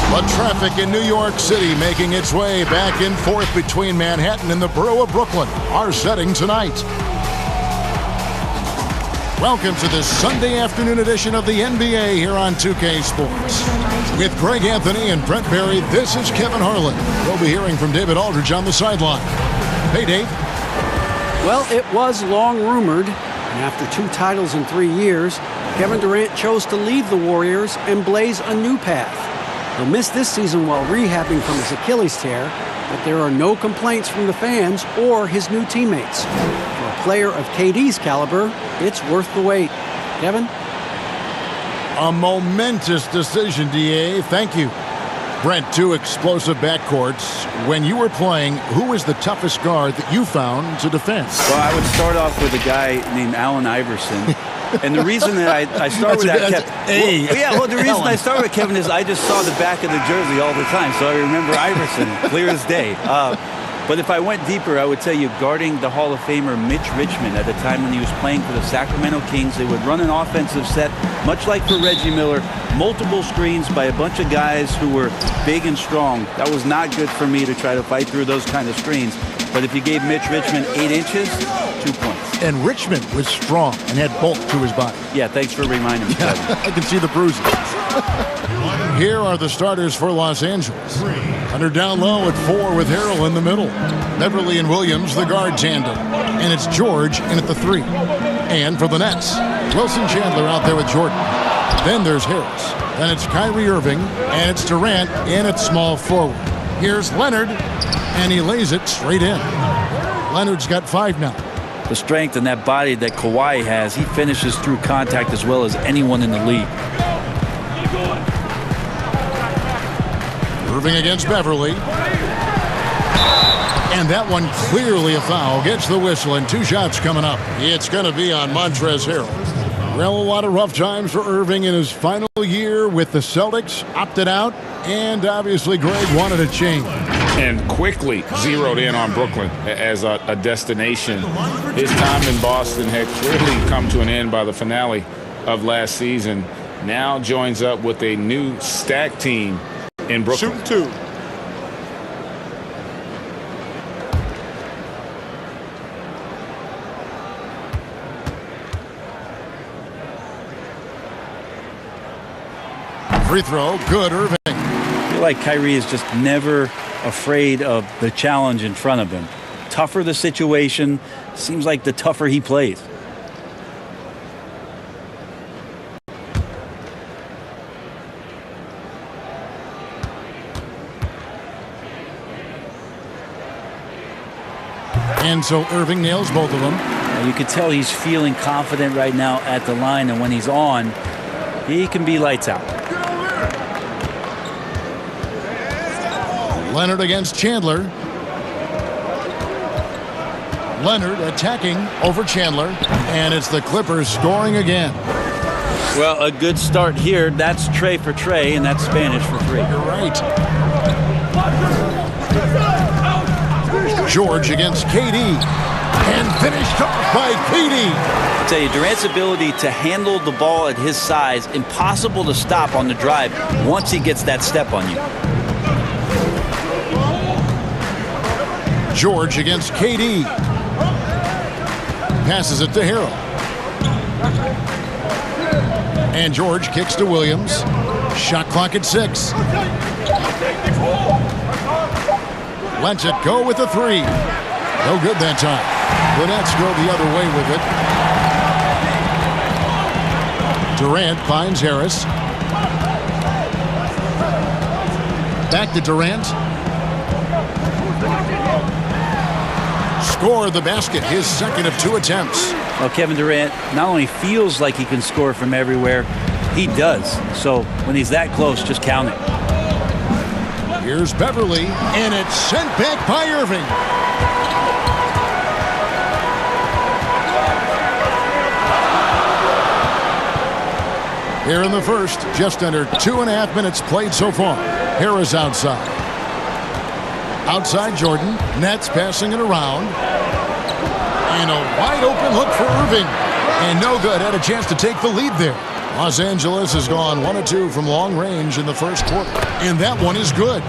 The traffic in New York City making its way back and forth between Manhattan and the borough of Brooklyn. Our setting tonight. Welcome to this Sunday afternoon edition of the NBA here on 2K Sports. With Greg Anthony and Brent Barry, this is Kevin Harlan. We'll be hearing from David Aldridge on the sideline. Hey, Dave. Well, it was long rumored, and after 2 titles in 3 years, Kevin Durant chose to leave the Warriors and blaze a new path. He'll miss this season while rehabbing from his Achilles tear, but there are no complaints from the fans or his new teammates. For a player of KD's caliber, it's worth the wait. Kevin? A momentous decision, DA. Thank you. Brent, 2 explosive backcourts. When you were playing, who was the toughest guard that you found to defend? Well, I would start off with a guy named Allen Iverson. And the reason that I start with that, the reason I start with Kevin is I just saw the back of the jersey all the time, so I remember Iverson clear as day. But if I went deeper, I would tell you guarding the Hall of Famer Mitch Richmond at the time when he was playing for the Sacramento Kings. They would run an offensive set, much like for Reggie Miller, multiple screens by a bunch of guys who were big and strong. That was not good for me to try to fight through those kind of screens. But if you gave Mitch Richmond 8 inches, 2 points. And Richmond was strong and had bulk to his body. Yeah, thanks for reminding me. I can see the bruises. Here are the starters for Los Angeles. Under down low at 4 with Harrell in the middle. Beverly and Williams, the guard tandem. And it's George in at the 3. And for the Nets, Wilson Chandler out there with Jordan. Then there's Harris. Then it's Kyrie Irving. And it's Durant in at small forward. Here's Leonard. And he lays it straight in. Leonard's got 5 now. The strength and that body that Kawhi has, he finishes through contact as well as anyone in the league. Irving against Beverly. And that one clearly a foul. Gets the whistle and 2 shots coming up. It's going to be on Montrezl Harrell. Well, a lot of rough times for Irving in his final year with the Celtics. Opted out. And obviously Greg wanted a change. And quickly zeroed in on Brooklyn as a destination. His time in Boston had clearly come to an end by the finale of last season. Now joins up with a new stacked team in Brooklyn. Shoot 2. Free throw, good, Irving. I feel like Kyrie is just never afraid of the challenge in front of him. Tougher the situation, seems like the tougher he plays. And so Irving nails both of them. You can tell he's feeling confident right now at the line, and when he's on, he can be lights out. Leonard against Chandler. Leonard attacking over Chandler. And it's the Clippers scoring again. Well, a good start here. That's Trey for Trey, and that's Spanish for 3. You're right. George against KD. And finished off by KD. I tell you, Durant's ability to handle the ball at his size, impossible to stop on the drive once he gets that step on you. George against KD. Passes it to Harrell. And George kicks to Williams. Shot clock at 6. Lets it go with a 3. No good that time. The Nets go the other way with it. Durant finds Harris. Back to Durant. Score the basket, his second of 2 attempts. Well, Kevin Durant not only feels like he can score from everywhere, he does. So when he's that close, just count it. Here's Beverly, and it's sent back by Irving. Here in the first, just under 2.5 minutes played so far. Harris outside. Outside Jordan. Nets passing it around. And a wide open look for Irving. And no good. Had a chance to take the lead there. Los Angeles has gone 1 of 2 from long range in the first quarter. And that one is good.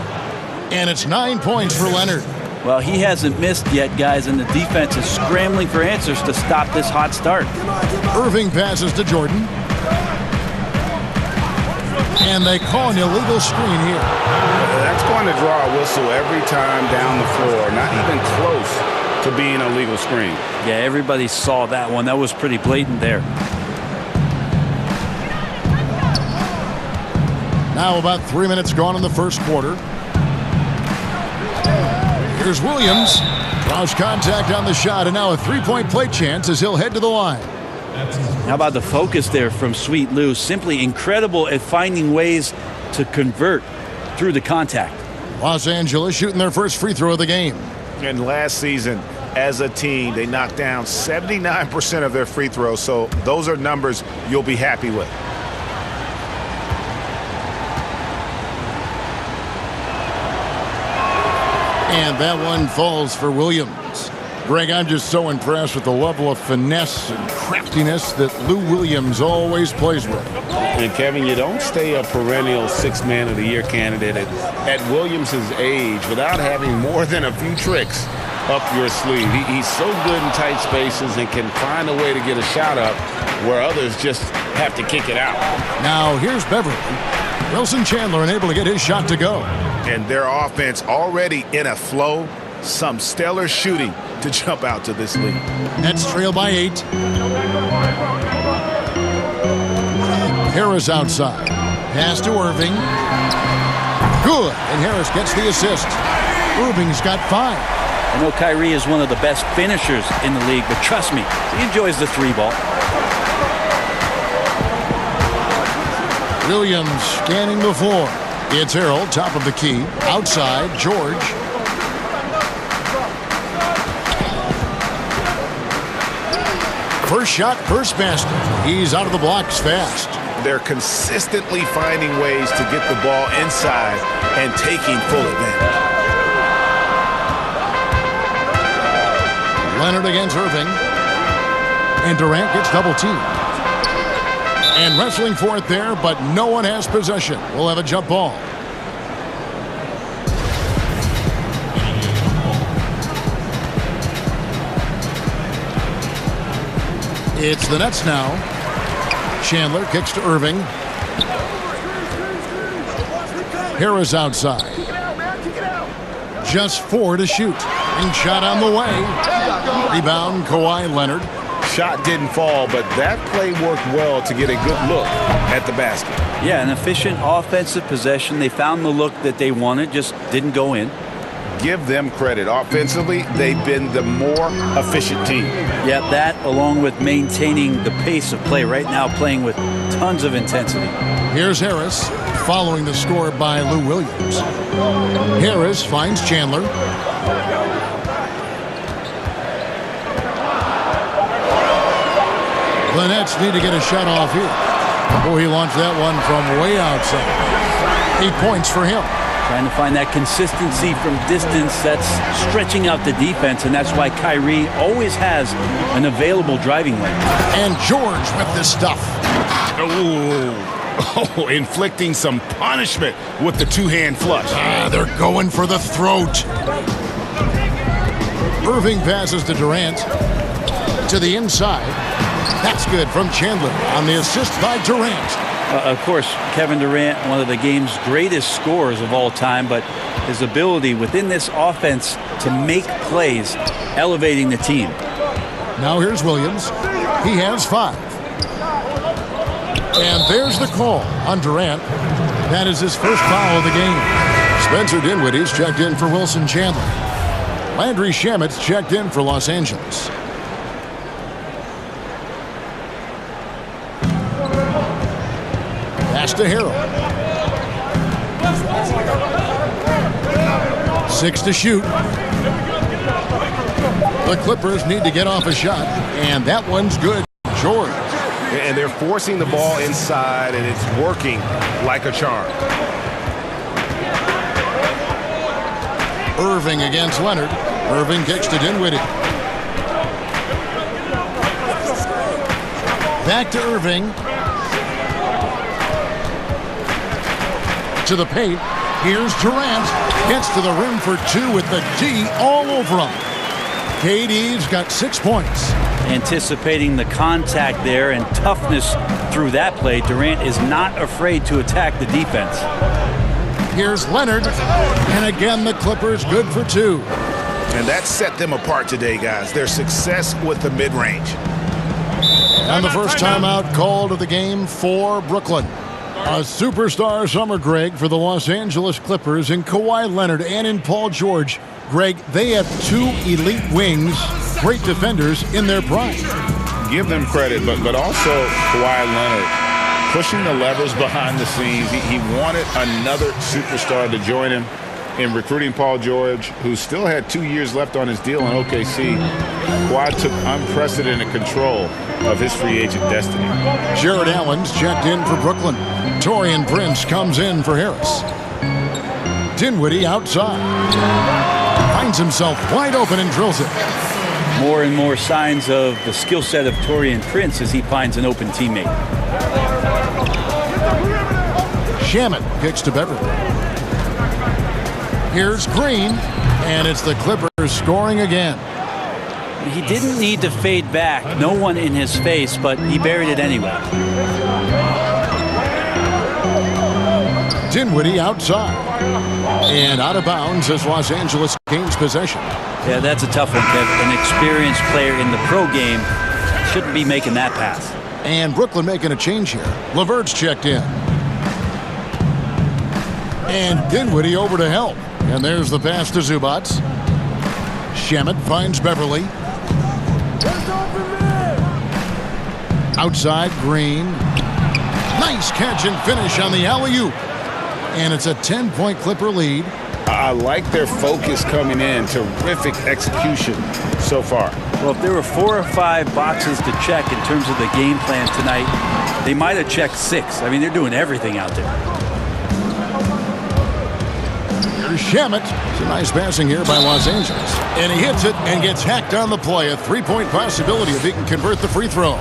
And it's 9 points for Leonard. Well, he hasn't missed yet, guys, and the defense is scrambling for answers to stop this hot start. Irving passes to Jordan. And they call an illegal screen here. That's going to draw a whistle every time down the floor. Not even close to being a legal screen. Yeah, everybody saw that one. That was pretty blatant there. Now about 3 minutes gone in the first quarter. Here's Williams. Draws contact on the shot, and now a three-point play chance as he'll head to the line. How about the focus there from Sweet Lou? Simply incredible at finding ways to convert through the contact. Los Angeles shooting their first free throw of the game. And last season, as a team, they knocked down 79% of their free throws, so those are numbers you'll be happy with. And that one falls for Williams. Greg, I'm just so impressed with the level of finesse and craftiness that Lou Williams always plays with. And, Kevin, you don't stay a perennial six-man of the year candidate at Williams' age without having more than a few tricks up your sleeve. He's so good in tight spaces and can find a way to get a shot up where others just have to kick it out. Now here's Beverly. Wilson Chandler unable to get his shot to go. And their offense already in a flow. Some stellar shooting to jump out to this lead. Nets trail by 8. Harris outside. Pass to Irving. Good. And Harris gets the assist. Irving's got 5. I know Kyrie is one of the best finishers in the league, but trust me, he enjoys the three ball. Williams scanning the floor. It's Harold, top of the key. Outside, George. First shot, first basket. He's out of the blocks fast. They're consistently finding ways to get the ball inside and taking full advantage. Leonard against Irving. And Durant gets double teamed. And wrestling for it there, but no one has possession. We'll have a jump ball. It's the Nets now. Chandler kicks to Irving. Harris outside. Just 4 to shoot. And shot on the way. Rebound, Kawhi Leonard. Shot didn't fall, but that play worked well to get a good look at the basket. Yeah, an efficient offensive possession. They found the look that they wanted, just didn't go in. Give them credit. Offensively, they've been the more efficient team. Yeah, that along with maintaining the pace of play right now, playing with tons of intensity. Here's Harris, following the score by Lou Williams. Harris finds Chandler. The Nets need to get a shot off here. Boy, he launched that one from way outside. 8 points for him. Trying to find that consistency from distance that's stretching out the defense, and that's why Kyrie always has an available driving lane. And George with this stuff. Oh, inflicting some punishment with the two-hand flush. They're going for the throat. Irving passes to Durant. To the inside. That's good from Chandler on the assist by Durant. Of course, Kevin Durant, one of the game's greatest scorers of all time, but his ability within this offense to make plays, elevating the team. Now here's Williams. He has 5. And there's the call on Durant. That is his first foul of the game. Spencer Dinwiddie's checked in for Wilson Chandler. Landry Shamet's checked in for Los Angeles. Pass to Harold. 6 to shoot. The Clippers need to get off a shot, and that one's good. George. And they're forcing the ball inside, and it's working like a charm. Irving against Leonard. Irving kicks to Dinwiddie. Back to Irving. to the paint. Here's Durant. Gets to the rim for two with the D all over him. KD's got 6 points. Anticipating the contact there and toughness through that play, Durant is not afraid to attack the defense. Here's Leonard. And again, the Clippers good for two. And that set them apart today, guys. Their success with the mid-range. And the first timeout called of the game for Brooklyn. A superstar summer, Greg, for the Los Angeles Clippers in Kawhi Leonard and in Paul George. Greg, they have two elite wings, great defenders in their prime. Give them credit, but also Kawhi Leonard pushing the levers behind the scenes. He wanted another superstar to join him in recruiting Paul George, who still had 2 years left on his deal in OKC. Kawhi took unprecedented control of his free agent destiny. Jared Allen's checked in for Brooklyn. Taurean Prince comes in for Harris. Dinwiddie outside. Finds himself wide open and drills it. More and more signs of the skill set of Taurean Prince as he finds an open teammate. Shamet kicks to Beverly. Here's Green, and it's the Clippers scoring again. He didn't need to fade back. No one in his face, but he buried it anyway. Dinwiddie outside. And out of bounds as Los Angeles gains possession. Yeah, that's a tough one, Kev. An experienced player in the pro game shouldn't be making that pass. And Brooklyn making a change here. LeVert's checked in. And Dinwiddie over to help. And there's the pass to Zubac. Shamet finds Beverly. Outside, Green. Nice catch and finish on the alley-oop. And it's a 10-point Clipper lead. I like their focus coming in. Terrific execution so far. Well, if there were 4 or 5 boxes to check in terms of the game plan tonight, they might have checked 6. I mean, they're doing everything out there. Here's Shamet. It's a nice passing here by Los Angeles. And he hits it and gets hacked on the play. A 3-point possibility if he can convert the free throw.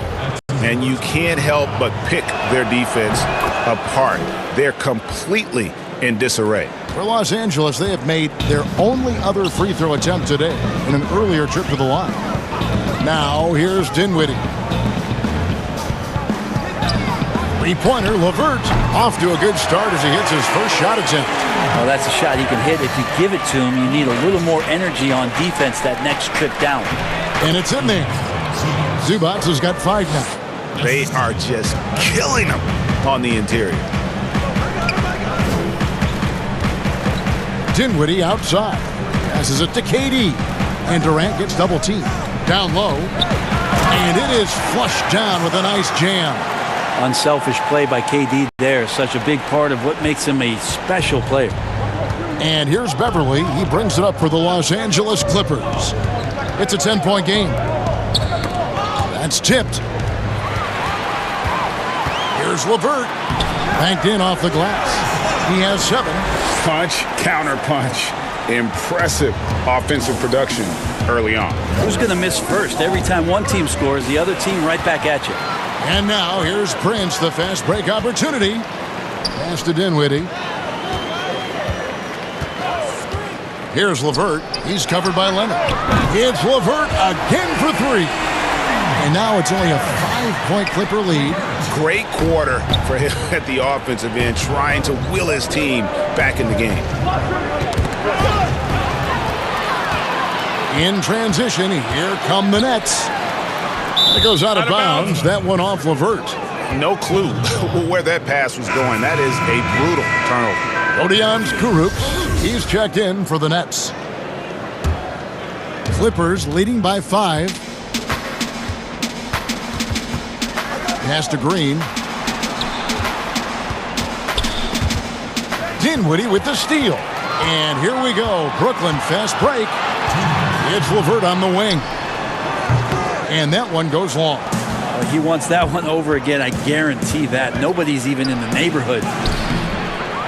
And you can't help but pick their defense apart. They're completely in disarray. For Los Angeles, they have made their only other free throw attempt today in an earlier trip to the line. Now, here's Dinwiddie. Three-pointer, LeVert, off to a good start as he hits his first shot attempt. Well, that's a shot he can hit. If you give it to him, you need a little more energy on defense that next trip down. And it's in there. Zubac has got 5 now. They are just killing them on the interior. Dinwiddie outside. Passes it to KD. And Durant gets double-teamed. Down low. And it is flushed down with a nice jam. Unselfish play by KD there. Such a big part of what makes him a special player. And here's Beverly. He brings it up for the Los Angeles Clippers. It's a 10-point game. That's tipped. Here's LeVert. Banked in off the glass. He has 7. Punch, counter punch. Impressive offensive production early on. Who's going to miss first? Every time one team scores, the other team right back at you. And now here's Prince, the fast break opportunity. Pass to Dinwiddie. Here's LeVert. He's covered by Leonard. It's LeVert again for 3. And now it's only a 5-point Clipper lead. Great quarter for him at the offensive end, trying to will his team back in the game. In transition, here come the Nets. It goes out of bounds. That one off LeVert. No clue where that pass was going. That is a brutal turnover. Odions Kurucs. He's checked in for the Nets. Clippers leading by 5. Pass to Green. Dinwiddie with the steal. And here we go. Brooklyn fast break. It's LeVert on the wing. And that one goes long. He wants that one over again. I guarantee that. Nobody's even in the neighborhood.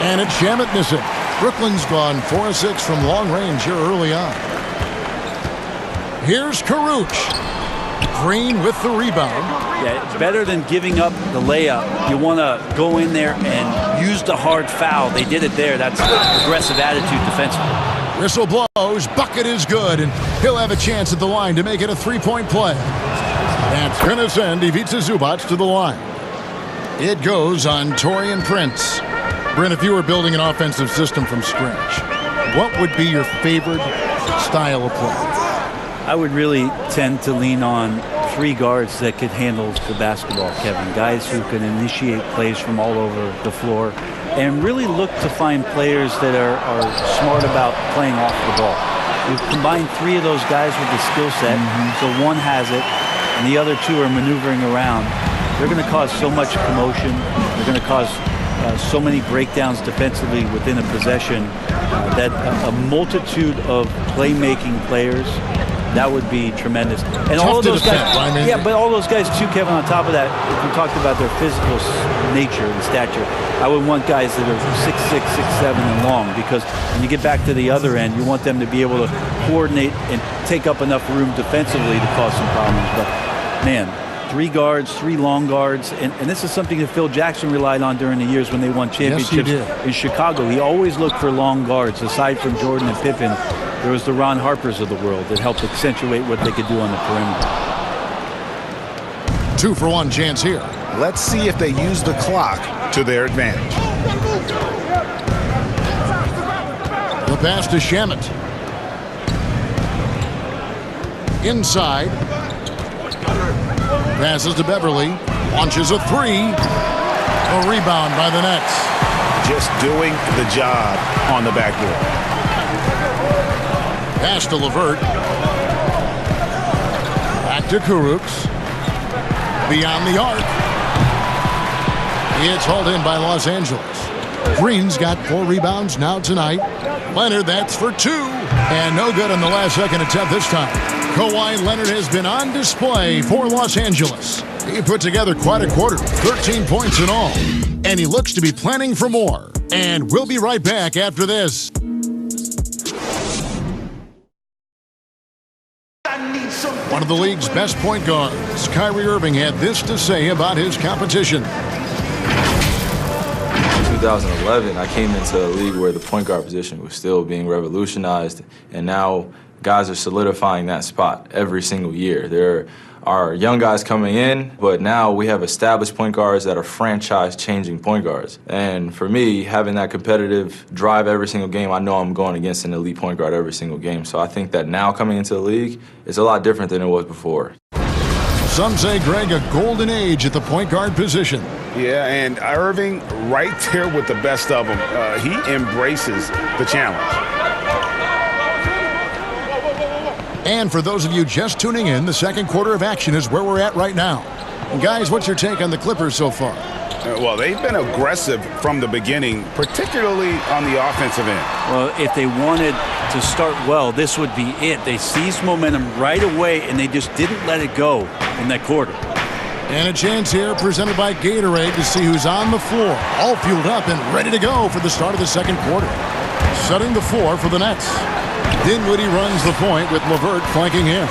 And it's Shamet missing. Brooklyn's gone 4 of 6 from long range here early on. Here's Kurucs. Green with the rebound. Yeah, it's better than giving up the layup. You want to go in there and use the hard foul. They did it there. That's aggressive attitude defensively. Whistle blows. Bucket is good, and he'll have a chance at the line to make it a three-point play. That's going to send Ivica Zubac to the line. It goes on Taurean Prince. Brent, if you were building an offensive system from scratch, what would be your favorite style of play? I would really tend to lean on 3 guards that could handle the basketball, Kevin. Guys who can initiate plays from all over the floor and really look to find players that are smart about playing off the ball. We've combined 3 of those guys with the skill set, so one has it, and the other 2 are maneuvering around. They're going to cause so much commotion. They're going to cause so many breakdowns defensively within a possession that a multitude of playmaking players, that would be tremendous. And all of those guys, but all those guys too, Kevin, on top of that, if we talked about their physical nature and stature, I would want guys that are 6'6", 6'7", and long, because when you get back to the other end, you want them to be able to coordinate and take up enough room defensively to cause some problems. But, man, 3 guards, 3 long guards, and this is something that Phil Jackson relied on during the years when they won championships in Chicago. He always looked for long guards. Aside from Jordan and Pippen, there was the Ron Harpers of the world that helped accentuate what they could do on the perimeter. 2-for-1 chance here. Let's see if they use the clock to their advantage. The pass to Shamet. Inside. Passes to Beverly. Launches a 3. A rebound by the Nets. Just doing the job on the backboard. Pass to LeVert. Back to Kurucs. Beyond the arc. It's hauled in by Los Angeles. Green's got 4 rebounds now tonight. Leonard, that's for 2. And no good on the last second attempt this time. Kawhi Leonard has been on display for Los Angeles. He put together quite a quarter, 13 points in all. And he looks to be planning for more. And we'll be right back after this. One of the league's best point guards, Kyrie Irving, had this to say about his competition. In 2011, I came into a league where the point guard position was still being revolutionized, and now guys are solidifying that spot every single year. There are young guys coming in, but now we have established point guards that are franchise-changing point guards. And for me, having that competitive drive every single game, I know I'm going against an elite point guard every single game. So I think that now coming into the league, it's a lot different than it was before. Some say, Greg, a golden age at the point guard position. Yeah, and Irving right there with the best of them. He embraces the challenge. And for those of you just tuning in, the second quarter of action is where we're at right now. And guys, what's your take on the Clippers so far? Well, they've been aggressive from the beginning, particularly on the offensive end. Well, if they wanted to start well, this would be it. They seized momentum right away, and they just didn't let it go in that quarter. And a chance here presented by Gatorade to see who's on the floor, all fueled up and ready to go for the start of the second quarter. Setting the floor for the Nets. Dinwiddie runs the point with LeVert flanking him.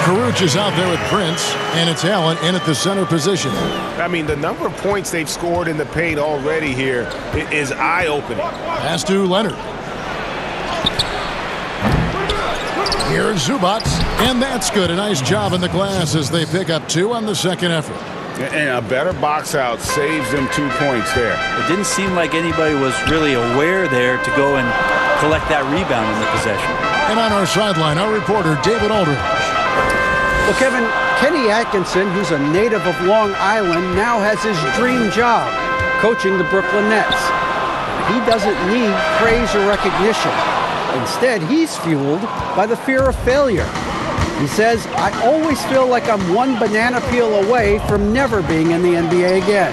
Kurucs is out there with Prince, and it's Allen in at the center position. I mean, the number of points they've scored in the paint already here is eye-opening. Pass to Leonard. Here's Zubac, and that's good. A nice job in the glass as they pick up 2 on the second effort. And a better box out saves them 2 points there. It didn't seem like anybody was really aware there to go and collect that rebound in the possession. And on our sideline, our reporter, David Aldridge. Well, Kevin, Kenny Atkinson, who's a native of Long Island, now has his dream job, coaching the Brooklyn Nets. He doesn't need praise or recognition. Instead, he's fueled by the fear of failure. He says, I always feel like I'm one banana peel away from never being in the NBA again.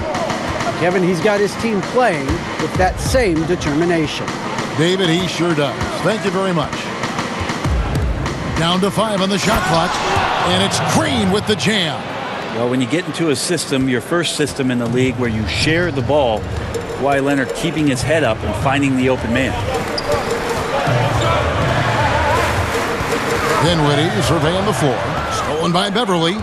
Kevin, he's got his team playing with that same determination. David, he sure does. Thank you very much. Down to 5 on the shot clock, and it's Green with the jam. Well, when you get into a system, your first system in the league where you share the ball, Kawhi Leonard keeping his head up and finding the open man. Dinwiddie surveying the floor. Stolen by Beverly.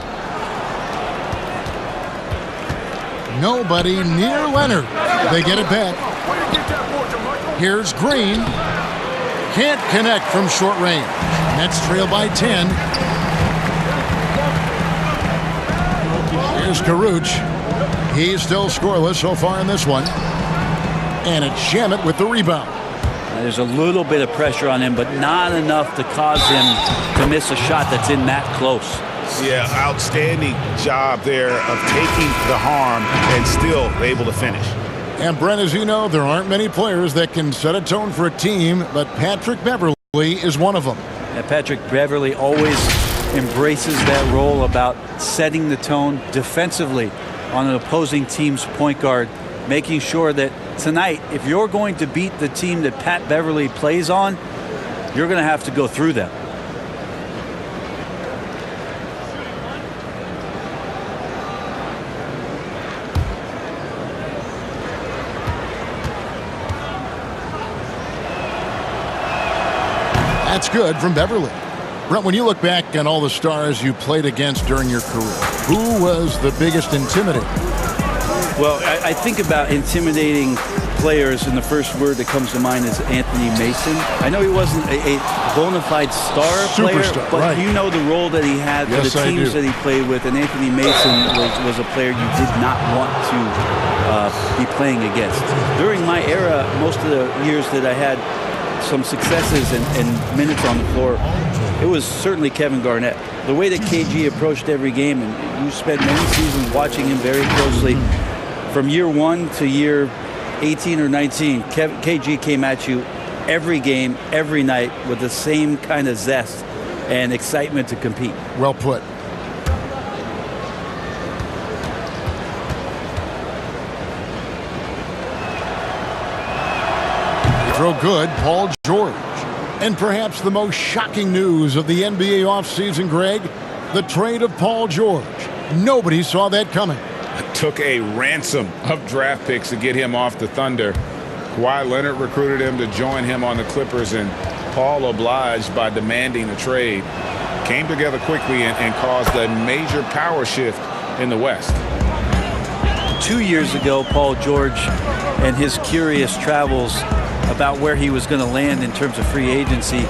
Nobody near Leonard. They get it back. Here's Green. Can't connect from short range. Nets trail by 10. Here's Karuch. He's still scoreless so far in this one. And it's Shamet with the rebound. There's a little bit of pressure on him, but not enough to cause him to miss a shot that's in that close. Yeah, outstanding job there of taking the harm and still able to finish. And Brent, as you know, there aren't many players that can set a tone for a team, but Patrick Beverly is one of them. And Patrick Beverly always embraces that role about setting the tone defensively on an opposing team's point guard, making sure that tonight, if you're going to beat the team that Pat Beverly plays on, you're going to have to go through them. That's good from Beverly. Brent, when you look back on all the stars you played against during your career, who was the biggest intimidator? Well, I think about intimidating players, and the first word that comes to mind is Anthony Mason. I know he wasn't a bona fide player, but right. You know the role that he had for the teams that he played with, and Anthony Mason was a player you did not want to be playing against. During my era, most of the years that I had some successes and minutes on the floor, it was certainly Kevin Garnett. The way that KG approached every game, and you spent many seasons watching him very closely, from year 1 to year 18 or 19, KG came at you every game, every night with the same kind of zest and excitement to compete. Well put. Throw good, Paul George. And perhaps the most shocking news of the NBA offseason, Greg, the trade of Paul George. Nobody saw that coming. It took a ransom of draft picks to get him off the Thunder. Kawhi Leonard recruited him to join him on the Clippers, and Paul obliged by demanding the trade. Came together quickly and caused a major power shift in the West. 2 years ago, Paul George and his curious travels about where he was going to land in terms of free agency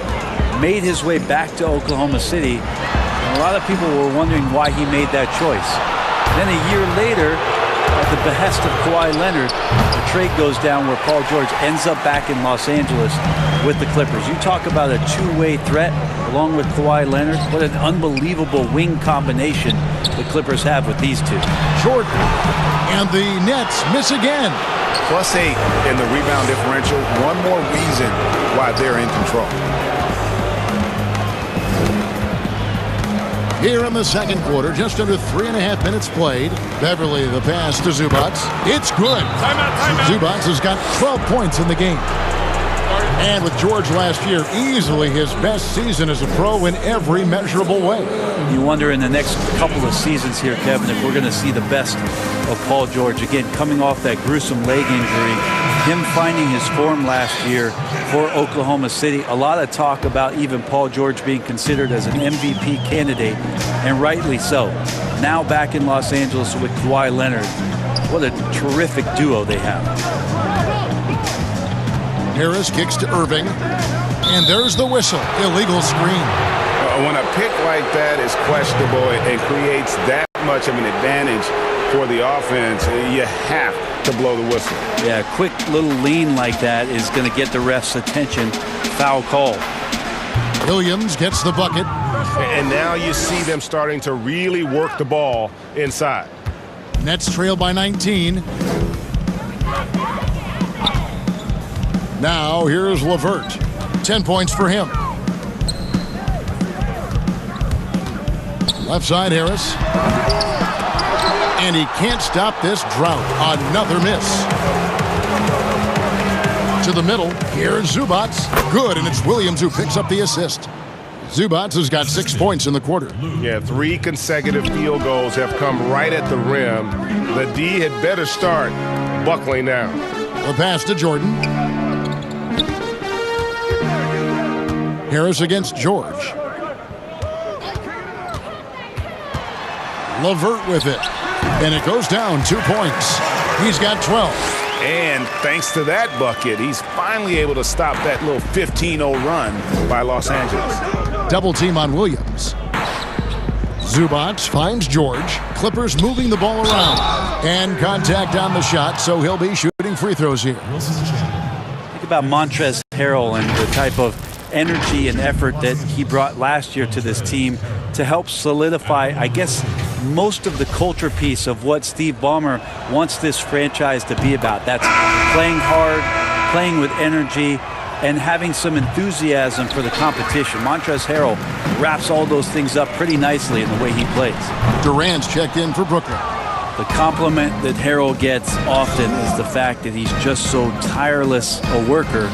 made his way back to Oklahoma City. And a lot of people were wondering why he made that choice. Then a year later, at the behest of Kawhi Leonard, the trade goes down where Paul George ends up back in Los Angeles with the Clippers. You talk about a two-way threat along with Kawhi Leonard. What an unbelievable wing combination the Clippers have with these two. Jordan and the Nets miss again. +8 in the rebound differential. One more reason why they're in control. Here in the second quarter, just under 3.5 minutes played. Beverly, the pass to Zubac. It's good. Zubac has got 12 points in the game. And with George last year, easily his best season as a pro in every measurable way. You wonder in the next couple of seasons here, Kevin, if we're going to see the best of Paul George. Again, coming off that gruesome leg injury, him finding his form last year for Oklahoma City. A lot of talk about even Paul George being considered as an MVP candidate, and rightly so. Now back in Los Angeles with Kawhi Leonard. What a terrific duo they have. Harris kicks to Irving. And there's the whistle. Illegal screen. When a pick like that is questionable and creates that much of an advantage for the offense, you have to blow the whistle. Yeah, a quick little lean like that is going to get the ref's attention. Foul call. Williams gets the bucket. And now you see them starting to really work the ball inside. Nets trail by 19. Now here's LeVert. 10 points for him. Left side, Harris. And he can't stop this drought. Another miss. To the middle. Here's Zubac. Good, and it's Williams who picks up the assist. Zubac has got 6 points in the quarter. Yeah, 3 consecutive field goals have come right at the rim. The D had better start buckling down. The pass to Jordan. Harris against George. LeVert with it. And it goes down 2 points. He's got 12. And thanks to that bucket, he's finally able to stop that little 15-0 run by Los Angeles. Double team on Williams. Zubac finds George. Clippers moving the ball around. And contact on the shot, so he'll be shooting free throws here. Think about Montrezl Harrell and the type of energy and effort that he brought last year to this team to help solidify, I guess, most of the culture piece of what Steve Ballmer wants this franchise to be about. That's playing hard, playing with energy, and having some enthusiasm for the competition. Montrezl Harrell wraps all those things up pretty nicely in the way he plays. Durant's checked in for Brooklyn. The compliment that Harrell gets often is the fact that he's just so tireless a worker,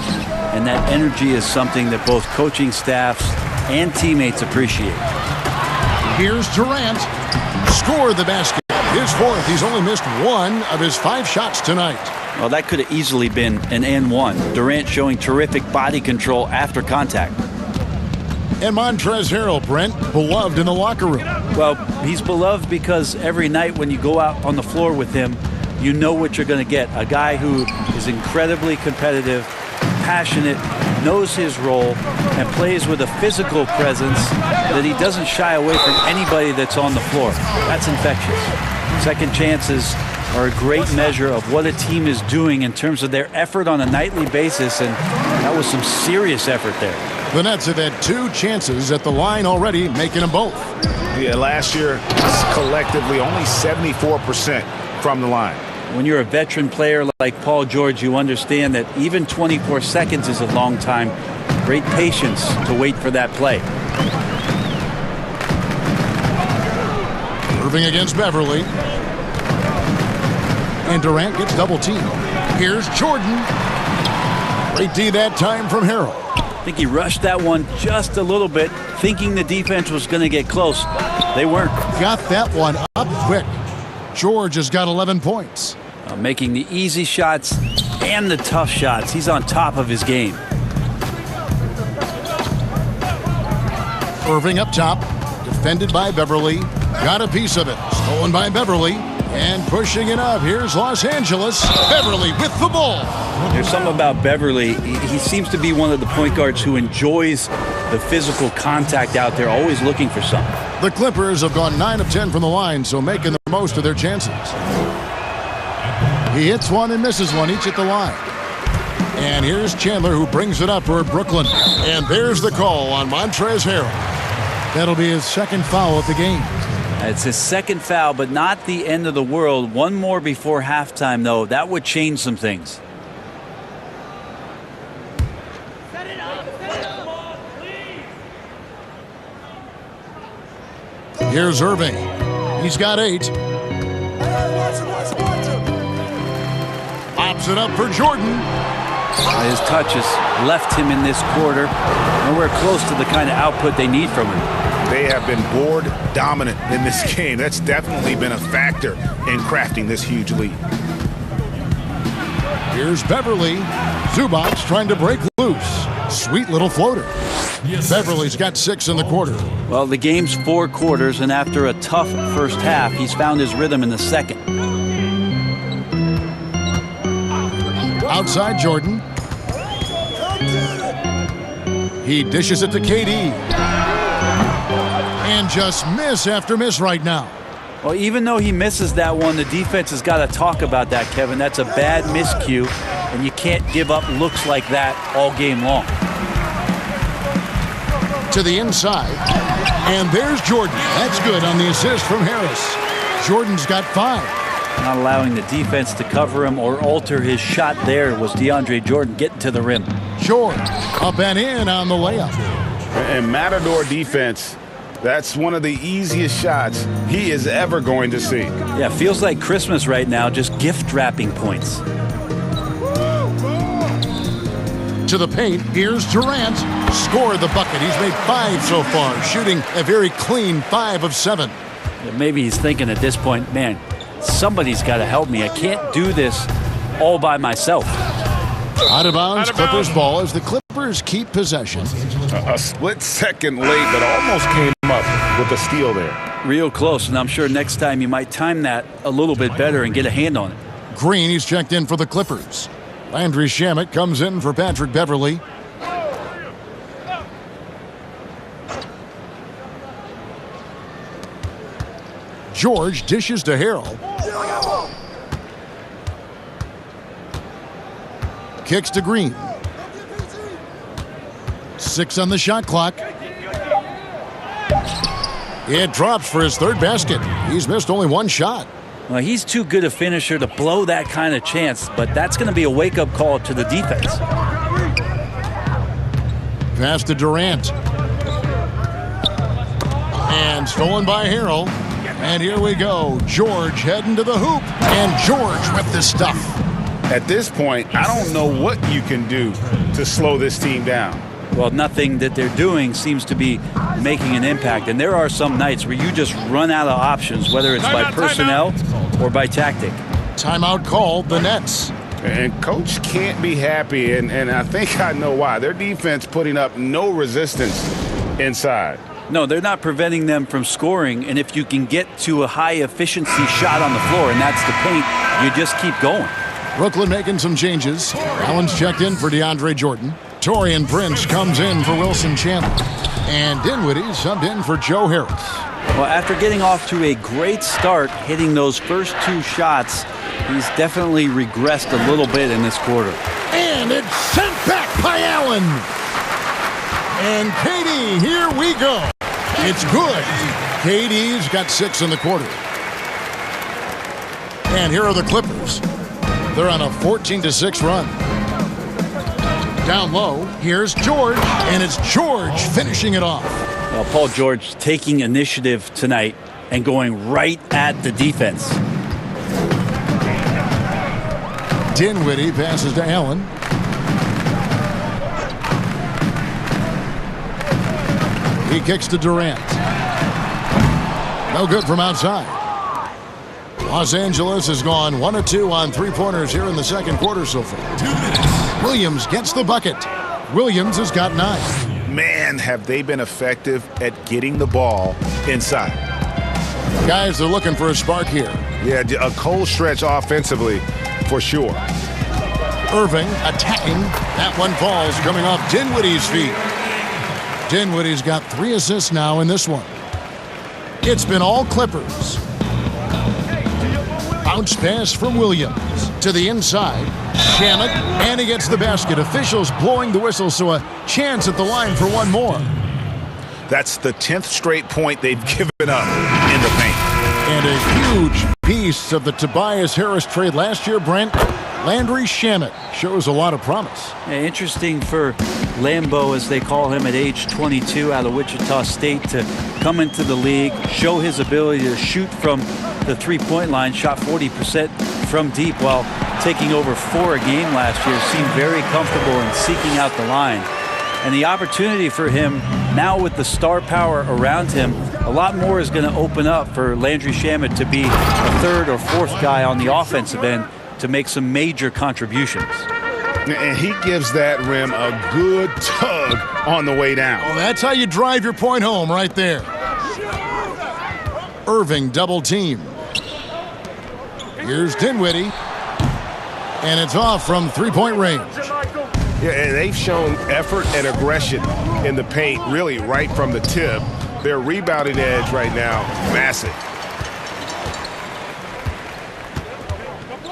and that energy is something that both coaching staffs and teammates appreciate. Here's Durant. Score the basket. His fourth. He's only missed 1 of his 5 shots tonight. Well, that could have easily been an N1. Durant showing terrific body control after contact. And Montrezl Harrell, Brent, beloved in the locker room. Well, he's beloved because every night when you go out on the floor with him, you know what you're going to get. A guy who is incredibly competitive, passionate, knows his role, and plays with a physical presence that he doesn't shy away from anybody that's on the floor. That's infectious. Second chances are a great measure of what a team is doing in terms of their effort on a nightly basis, and that was some serious effort there. The Nets have had 2 chances at the line already, making them both. Yeah, last year, collectively, only 74% from the line. When you're a veteran player like Paul George, you understand that even 24 seconds is a long time. Great patience to wait for that play. Irving against Beverly. And Durant gets double teamed. Here's Jordan. Great D that time from Harrell. I think he rushed that one just a little bit, thinking the defense was going to get close. They weren't. Got that one up quick. George has got 11 points. Making the easy shots and the tough shots. He's on top of his game. Irving up top. Defended by Beverly. Got a piece of it. Stolen by Beverly. And pushing it up. Here's Los Angeles. Beverly with the ball. There's something about Beverly. He seems to be one of the point guards who enjoys the physical contact out there, always looking for something. The Clippers have gone 9 of 10 from the line, so making the most of their chances. He hits one and misses one, each at the line. And here's Chandler, who brings it up for Brooklyn. And there's the call on Montrezl Harrell. That'll be his 2nd foul of the game. It's his 2nd foul, but not the end of the world. One more before halftime, though. That would change some things. Here's Irving. He's got 8. Pops it up for Jordan. His touches left him in this quarter. Nowhere close to the kind of output they need from him. They have been board dominant in this game. That's definitely been a factor in crafting this huge lead. Here's Beverly. Zubac trying to break loose. Sweet little floater. Beverly's got 6 in the quarter. Well, the game's 4 quarters, and after a tough first half, he's found his rhythm in the second. Outside Jordan. He dishes it to KD. And just miss after miss right now. Well, even though he misses that one, the defense has got to talk about that, Kevin. That's a bad miscue, and you can't give up looks like that all game long. To the inside. And there's Jordan. That's good on the assist from Harris. Jordan's got 5. Not allowing the defense to cover him or alter his shot there was DeAndre Jordan getting to the rim. George up and in on the layup. And Matador defense, that's one of the easiest shots he is ever going to see. Yeah, feels like Christmas right now, just gift wrapping points. To the paint, here's Durant. Scored the bucket. He's made 5 so far, shooting a very clean 5 of 7. Maybe he's thinking at this point, man, somebody's got to help me. I can't do this all by myself. Out of bounds, Clippers ball as the Clippers keep possession. A split second late, but almost came up with a steal there. Real close, and I'm sure next time you might time that a little bit better and get a hand on it. Green, he's checked in for the Clippers. Landry Shamet comes in for Patrick Beverly. George dishes to Harrell. Kicks to Green. 6 on the shot clock. It drops for his third basket. He's missed only 1 shot. Well, he's too good a finisher to blow that kind of chance, but that's going to be a wake-up call to the defense. Pass to Durant. And stolen by Harrell. And here we go. George heading to the hoop. And George with the stuff. At this point, I don't know what you can do to slow this team down. Well, nothing that they're doing seems to be making an impact. And there are some nights where you just run out of options, whether it's by personnel or by tactic. Timeout called, the Nets. And Coach can't be happy, and I think I know why. Their defense putting up no resistance inside. No, they're not preventing them from scoring. And if you can get to a high-efficiency shot on the floor, and that's the paint, you just keep going. Brooklyn making some changes. Allen's checked in for DeAndre Jordan. Taurean Prince comes in for Wilson Chandler. And Dinwiddie subbed in for Joe Harris. Well, after getting off to a great start, hitting those first 2 shots, he's definitely regressed a little bit in this quarter. And it's sent back by Allen. And KD, here we go. It's good. KD's got 6 in the quarter. And here are the Clippers. They're on a 14-6 run. Down low, here's George, and it's George finishing it off. Well, Paul George taking initiative tonight and going right at the defense. Dinwiddie passes to Allen. He kicks to Durant. No good from outside. Los Angeles has gone 1 of 2 on 3-pointers here in the second quarter so far. 2 minutes. Williams gets the bucket. Williams has got 9. Man, have they been effective at getting the ball inside. Guys, they're looking for a spark here. Yeah, a cold stretch offensively for sure. Irving attacking. That one falls coming off Dinwiddie's feet. Dinwiddie's got 3 assists now in this one. It's been all Clippers. Bounce pass from Williams to the inside. Shamet, and he gets the basket. Officials blowing the whistle, so a chance at the line for one more. That's the 10th straight point they've given up in the paint. And a huge piece of the Tobias Harris trade last year, Brent. Landry Shamet shows a lot of promise. Yeah, interesting for Lambo, as they call him, at age 22 out of Wichita State, to come into the league, show his ability to shoot from the three-point line, shot 40% from deep while taking over 4 a game last year, seemed very comfortable in seeking out the line. And the opportunity for him now with the star power around him, a lot more is going to open up for Landry Shamet to be a third or fourth guy on the offensive end to make some major contributions. And he gives that rim a good tug on the way down. Oh, that's how you drive your point home right there. Irving double teamed. Here's Dinwiddie. And it's off from three-point range. Yeah, and they've shown effort and aggression in the paint, really right from the tip. Their rebounding edge right now, massive.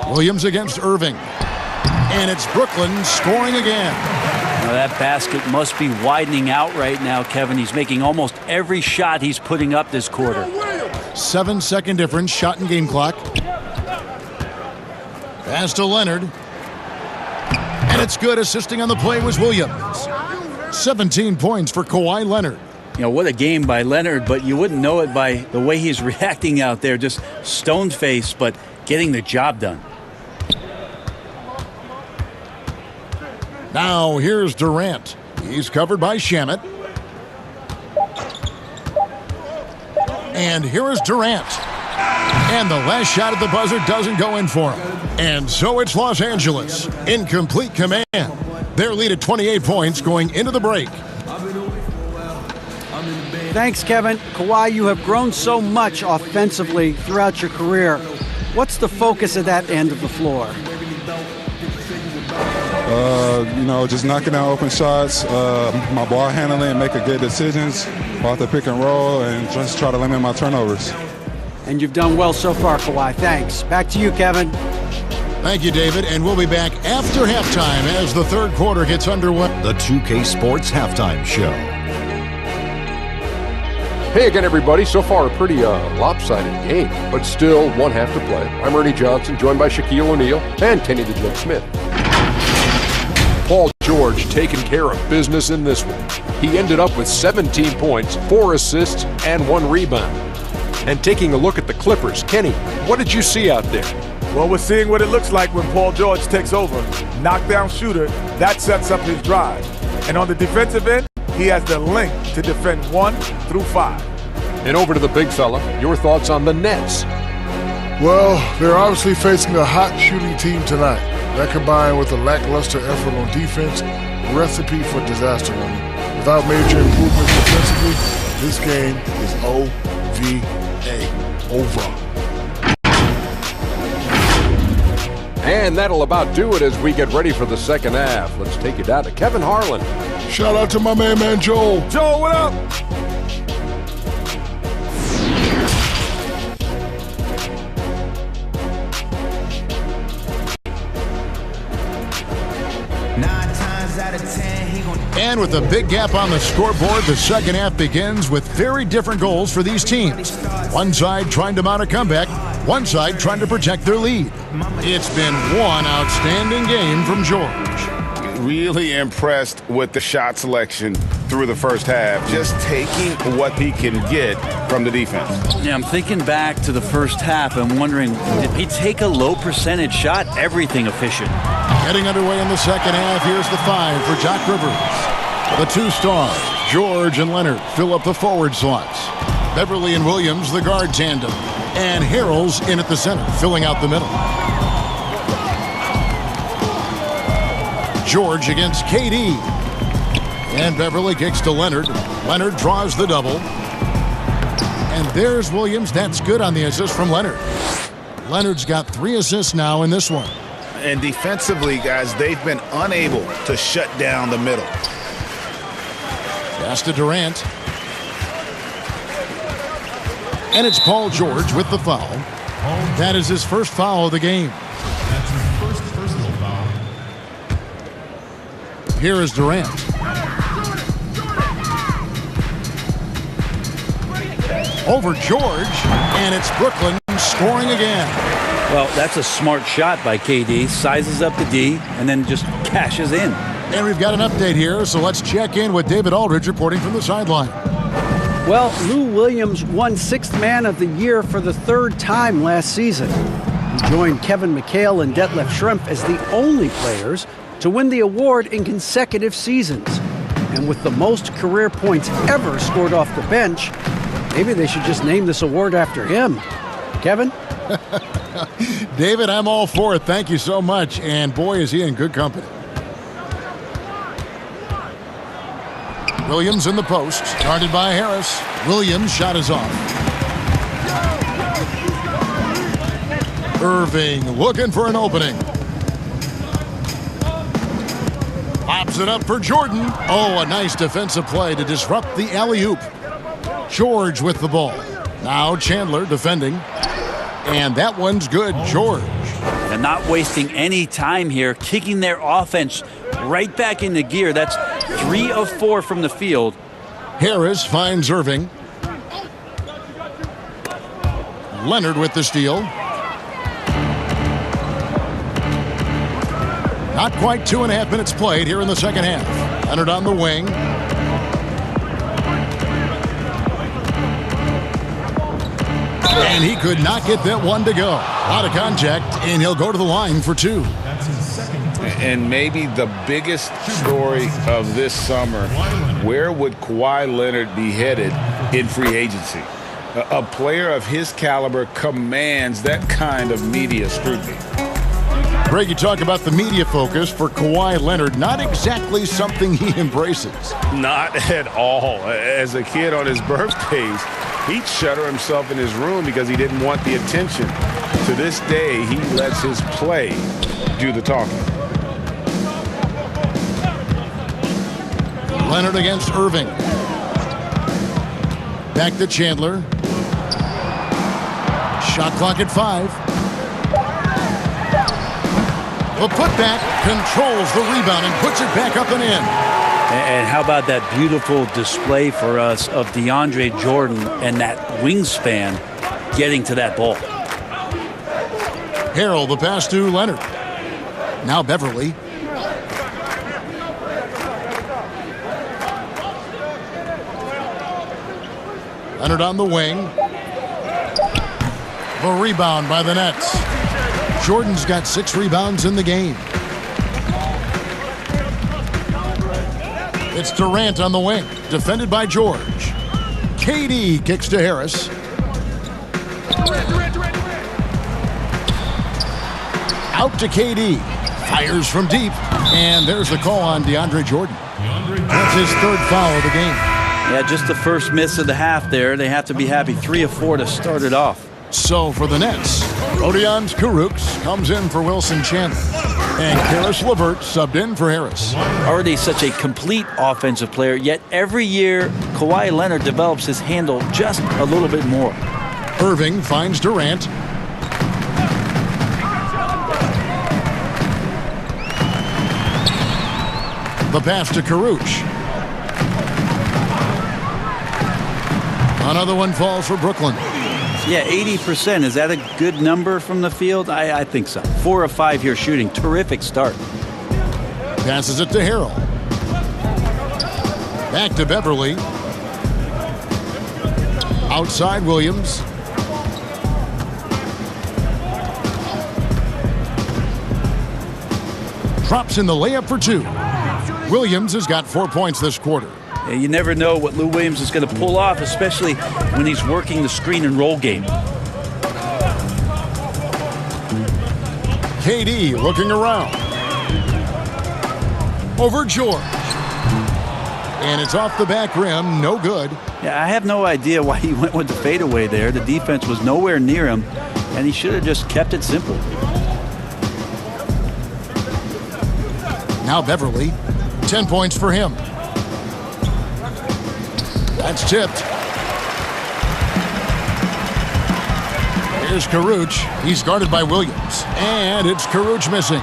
Williams against Irving. And it's Brooklyn scoring again. Now that basket must be widening out right now, Kevin. He's making almost every shot he's putting up this quarter. 7-second difference, shot and game clock. Pass to Leonard. And it's good. Assisting on the play was Williams. 17 points for Kawhi Leonard. You know, what a game by Leonard, but you wouldn't know it by the way he's reacting out there. Just stone-faced, but getting the job done. Now here's Durant. He's covered by Shamet. And here is Durant. And the last shot at the buzzer doesn't go in for him. And so it's Los Angeles in complete command. Their lead at 28 points going into the break. Thanks, Kevin. Kawhi, you have grown so much offensively throughout your career. What's the focus of that end of the floor? Just knocking down open shots, my ball handling, making good decisions off the pick and roll, and just try to limit my turnovers. And you've done well so far, Kawhi. Thanks. Back to you, Kevin. Thank you, David. And we'll be back after halftime as the third quarter gets underway. The 2K Sports Halftime Show. Hey again, everybody. So far, a pretty lopsided game, but still one half to play. I'm Ernie Johnson, joined by Shaquille O'Neal and Kenny the Jet Smith. Paul George taking care of business in this one. He ended up with 17 points, 4 assists, and 1 rebound. And taking a look at the Clippers, Kenny, what did you see out there? Well, we're seeing what it looks like when Paul George takes over. Knockdown shooter, that sets up his drive. And on the defensive end, he has the length to defend 1 through 5. And over to the big fella, your thoughts on the Nets? Well, they're obviously facing a hot shooting team tonight. That combined with a lackluster effort on defense, recipe for disaster running. Without major improvements defensively, this game is OVA, over. And that'll about do it as we get ready for the second half. Let's take it down to Kevin Harlan. Shout out to my man Joel. Joel, what up? And with a big gap on the scoreboard, the second half begins with very different goals for these teams. One side trying to mount a comeback, one side trying to protect their lead. It's been one outstanding game from George. Really impressed with the shot selection through the first half, just taking what he can get from the defense. Yeah, I'm thinking back to the first half. I'm wondering, did he take a low percentage shot? Everything efficient. Getting underway in the second half, here's the 5 for Doc Rivers. The 2 stars, George and Leonard, fill up the forward slots. Beverly and Williams, the guard tandem. And Harrell's in at the center, filling out the middle. George against KD. And Beverly kicks to Leonard. Leonard draws the double. And there's Williams. That's good on the assist from Leonard. Leonard's got 3 assists now in this one. And defensively, guys, they've been unable to shut down the middle. Pass to Durant. And it's Paul George with the foul. That is his first foul of the game. That's his first personal foul. Here is Durant. Over George, and it's Brooklyn scoring again. Well, that's a smart shot by KD. Sizes up the D and then just cashes in. And we've got an update here, so let's check in with David Aldridge reporting from the sideline. Well, Lou Williams won 6th Man of the Year for the 3rd time last season. He joined Kevin McHale and Detlef Schrempf as the only players to win the award in consecutive seasons. And with the most career points ever scored off the bench, maybe they should just name this award after him. Kevin? David, I'm all for it. Thank you so much. And boy, is he in good company. Williams in the post, guarded by Harris. Williams' shot is off. Irving looking for an opening. Pops it up for Jordan. Oh, a nice defensive play to disrupt the alley-oop. George with the ball. Now Chandler defending. And that one's good, George. And not wasting any time here, kicking their offense right back into gear. That's 3 of 4 from the field. Harris finds Irving. Leonard with the steal. Not quite 2.5 minutes played here in the second half. Leonard on the wing. And he could not get that one to go. Out of contact, and he'll go to the line for 2. And maybe the biggest story of this summer, where would Kawhi Leonard be headed in free agency? A player of his caliber commands that kind of media scrutiny. Greg, you talk about the media focus for Kawhi Leonard. Not exactly something he embraces. Not at all. As a kid on his birthdays, he'd shutter himself in his room because he didn't want the attention. To this day, he lets his play do the talking. Leonard against Irving. Back to Chandler. Shot clock at 5. The putback controls the rebound and puts it back up and in. And how about that beautiful display for us of DeAndre Jordan and that wingspan getting to that ball. Harrell, the pass to Leonard. Now Beverly. Leonard on the wing. The rebound by the Nets. Jordan's got 6 rebounds in the game. It's Durant on the wing, defended by George. KD kicks to Harris. Out to KD. Fires from deep. And there's the call on DeAndre Jordan. That's his 3rd foul of the game. Yeah, just the first miss of the half there. They have to be happy. 3 of 4 to start it off. So for the Nets, Rodion Kurucs comes in for Wilson Chandler. And Karis LeVert subbed in for Harris. Already such a complete offensive player, yet every year Kawhi Leonard develops his handle just a little bit more. Irving finds Durant. The pass to Kurucs. Another one falls for Brooklyn. Yeah, 80%. Is that a good number from the field? I think so. 4 of 5 here shooting. Terrific start. Passes it to Harrell. Back to Beverly. Outside Williams. Drops in the layup for 2. Williams has got 4 points this quarter. Yeah, you never know what Lou Williams is going to pull off, especially when he's working the screen and roll game. KD looking around. Over George. And it's off the back rim, no good. Yeah, I have no idea why he went with the fadeaway there. The defense was nowhere near him, and he should have just kept it simple. Now Beverly, 10 points for him. That's tipped. Here's Kurucs. He's guarded by Williams. And it's Kurucs missing.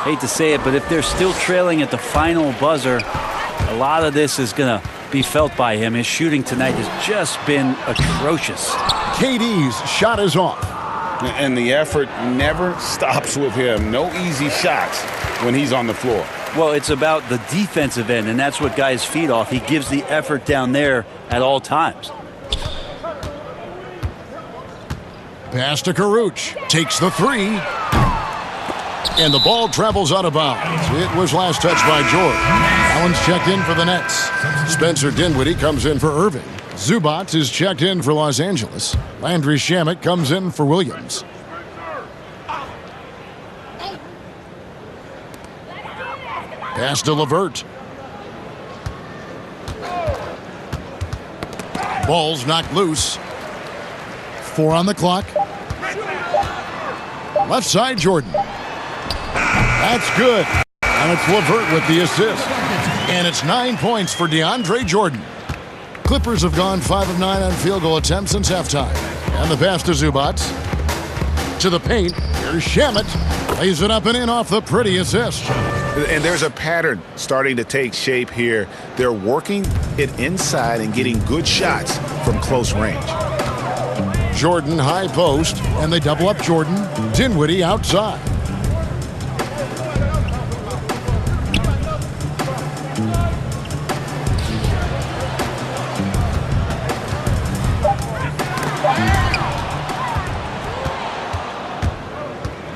Hate to say it, but if they're still trailing at the final buzzer, a lot of this is going to be felt by him. His shooting tonight has just been atrocious. KD's shot is off. And the effort never stops with him. No easy shots when he's on the floor. Well, it's about the defensive end, and that's what guys feed off. He gives the effort down there at all times. Pass to Kurucs. Takes the 3. And the ball travels out of bounds. It was last touched by George. Allen's checked in for the Nets. Spencer Dinwiddie comes in for Irving. Zubac is checked in for Los Angeles. Landry Shamet comes in for Williams. Pass to LeVert. Ball's knocked loose. 4 on the clock. Left side, Jordan. That's good. And it's LeVert with the assist. And it's 9 points for DeAndre Jordan. Clippers have gone 5 of 9 on field goal attempts since halftime. And the pass to Zubac. To the paint. Here's Shamet. Lays it up and in off the pretty assist. And there's a pattern starting to take shape here. They're working it inside and getting good shots from close range. Jordan high post, and they double up Jordan. Dinwiddie outside.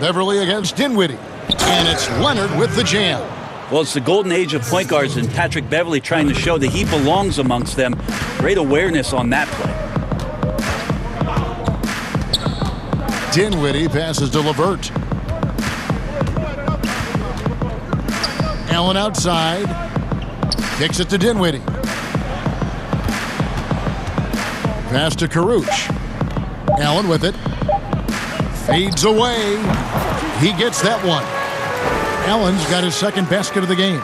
Beverly against Dinwiddie. And it's Leonard with the jam. Well, it's the golden age of point guards, and Patrick Beverly trying to show that he belongs amongst them. Great awareness on that play. Dinwiddie passes to LeVert. Allen outside. Kicks it to Dinwiddie. Pass to Karuch. Allen with it. Fades away. He gets that one. Allen's got his second basket of the game.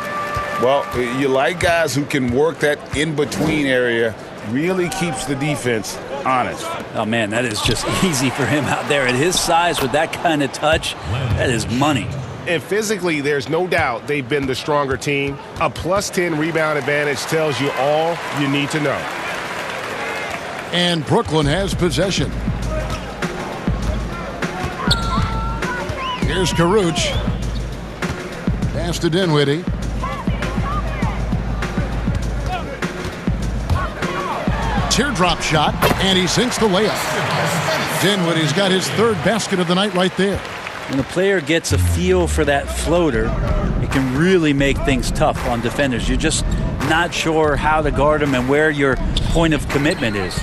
Well, you like guys who can work that in-between area. Really keeps the defense honest. Oh, man, that is just easy for him out there. At his size, with that kind of touch, that is money. And physically, there's no doubt they've been the stronger team. A +10 rebound advantage tells you all you need to know. And Brooklyn has possession. Here's Karuch. Pass to Dinwiddie. Teardrop shot, and he sinks the layup. Dinwiddie's got his third basket of the night right there. When a player gets a feel for that floater, it can really make things tough on defenders. You're just not sure how to guard him and where your point of commitment is.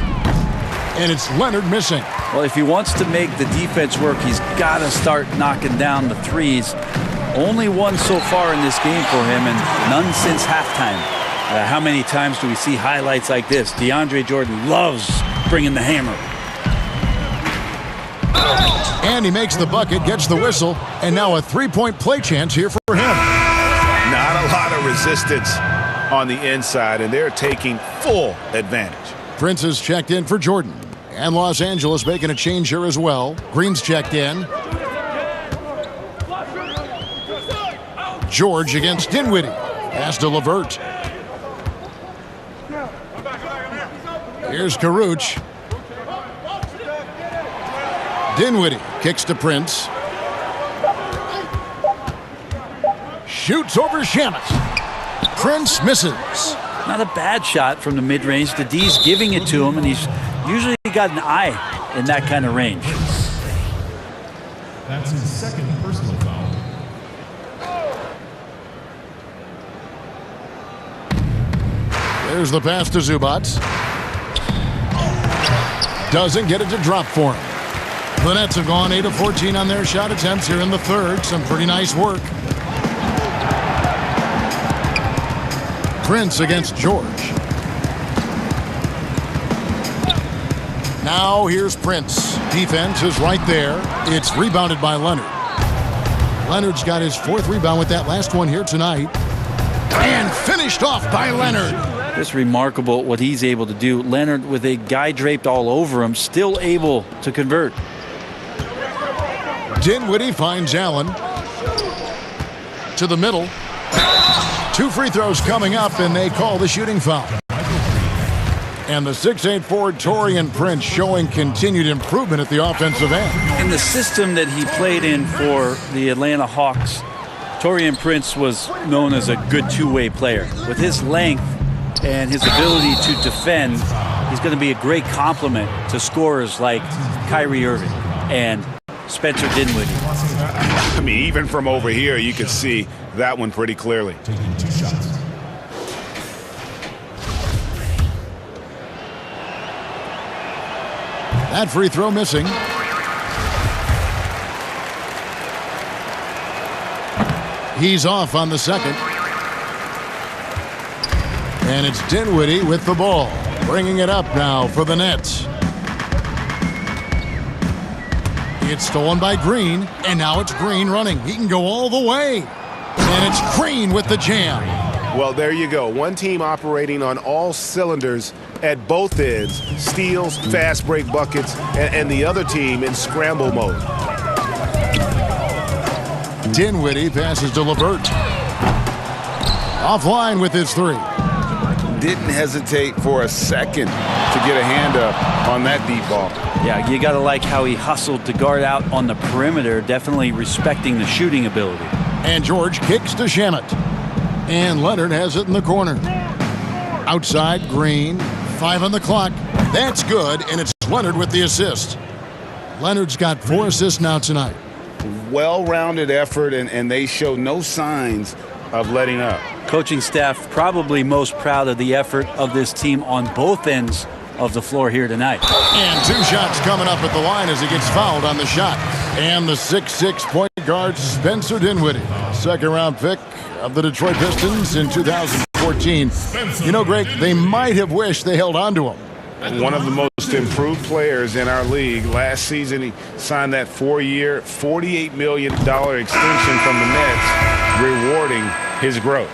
And it's Leonard missing. Well, if he wants to make the defense work, he's got to start knocking down the threes. Only one so far in this game for him, and none since halftime. How many times do we see highlights like this? DeAndre Jordan loves bringing the hammer. And he makes the bucket, gets the whistle, and now a three-point play chance here for him. Not a lot of resistance on the inside, and they're taking full advantage. Prince is checked in for Jordan. And Los Angeles making a change here as well. Green's checked in. George against Dinwiddie. Pass to LeVert. Here's Karuch. Dinwiddie kicks to Prince. Shoots over Shamet. Prince misses. Not a bad shot from the mid-range. The D's giving it to him, and he's usually got an eye in that kind of range. That's his second personal foul. There's the pass to Zubac. Doesn't get it to drop for him. The Nets have gone 8 of 14 on their shot attempts here in the third. Some pretty nice work. Prince against George. Now here's Prince. Defense is right there. It's rebounded by Leonard. Leonard's got his fourth rebound with that last one here tonight. And finished off by Leonard. It's remarkable what he's able to do. Leonard, with a guy draped all over him, still able to convert. Dinwiddie finds Allen. To the middle. 2 free throws coming up, and they call the shooting foul. And the 6'8" forward Taurean Prince showing continued improvement at the offensive end. In the system that he played in for the Atlanta Hawks, Taurean Prince was known as a good two-way player. With his length and his ability to defend, he's going to be a great complement to scorers like Kyrie Irving and Spencer Dinwiddie. I mean, even from over here, you can see that one pretty clearly. Taking 2 shots. That free throw missing. He's off on the second. And it's Dinwiddie with the ball. Bringing it up now for the Nets. It's stolen by Green, and now it's Green running. He can go all the way. And it's Green with the jam. Well, there you go. One team operating on all cylinders at both ends. Steals, fast break buckets, and the other team in scramble mode. Dinwiddie passes to LeVert. Offline with his three. Didn't hesitate for a second to get a hand up on that deep ball. Yeah, you got to like how he hustled to guard out on the perimeter, definitely respecting the shooting ability. And George kicks to Shamet. And Leonard has it in the corner. Outside, Green. 5 on the clock. That's good, and it's Leonard with the assist. Leonard's got 4 assists now tonight. Well-rounded effort, and they show no signs of letting up. Coaching staff probably most proud of the effort of this team on both ends of the floor here tonight. And 2 shots coming up at the line as he gets fouled on the shot. And the 6'6" point guard Spencer Dinwiddie, second-round pick of the Detroit Pistons in 2014. You know, Greg, they might have wished they held on to him. One of the most improved players in our league. Last season, he signed that 4-year, $48 million extension from the Nets, rewarding his growth.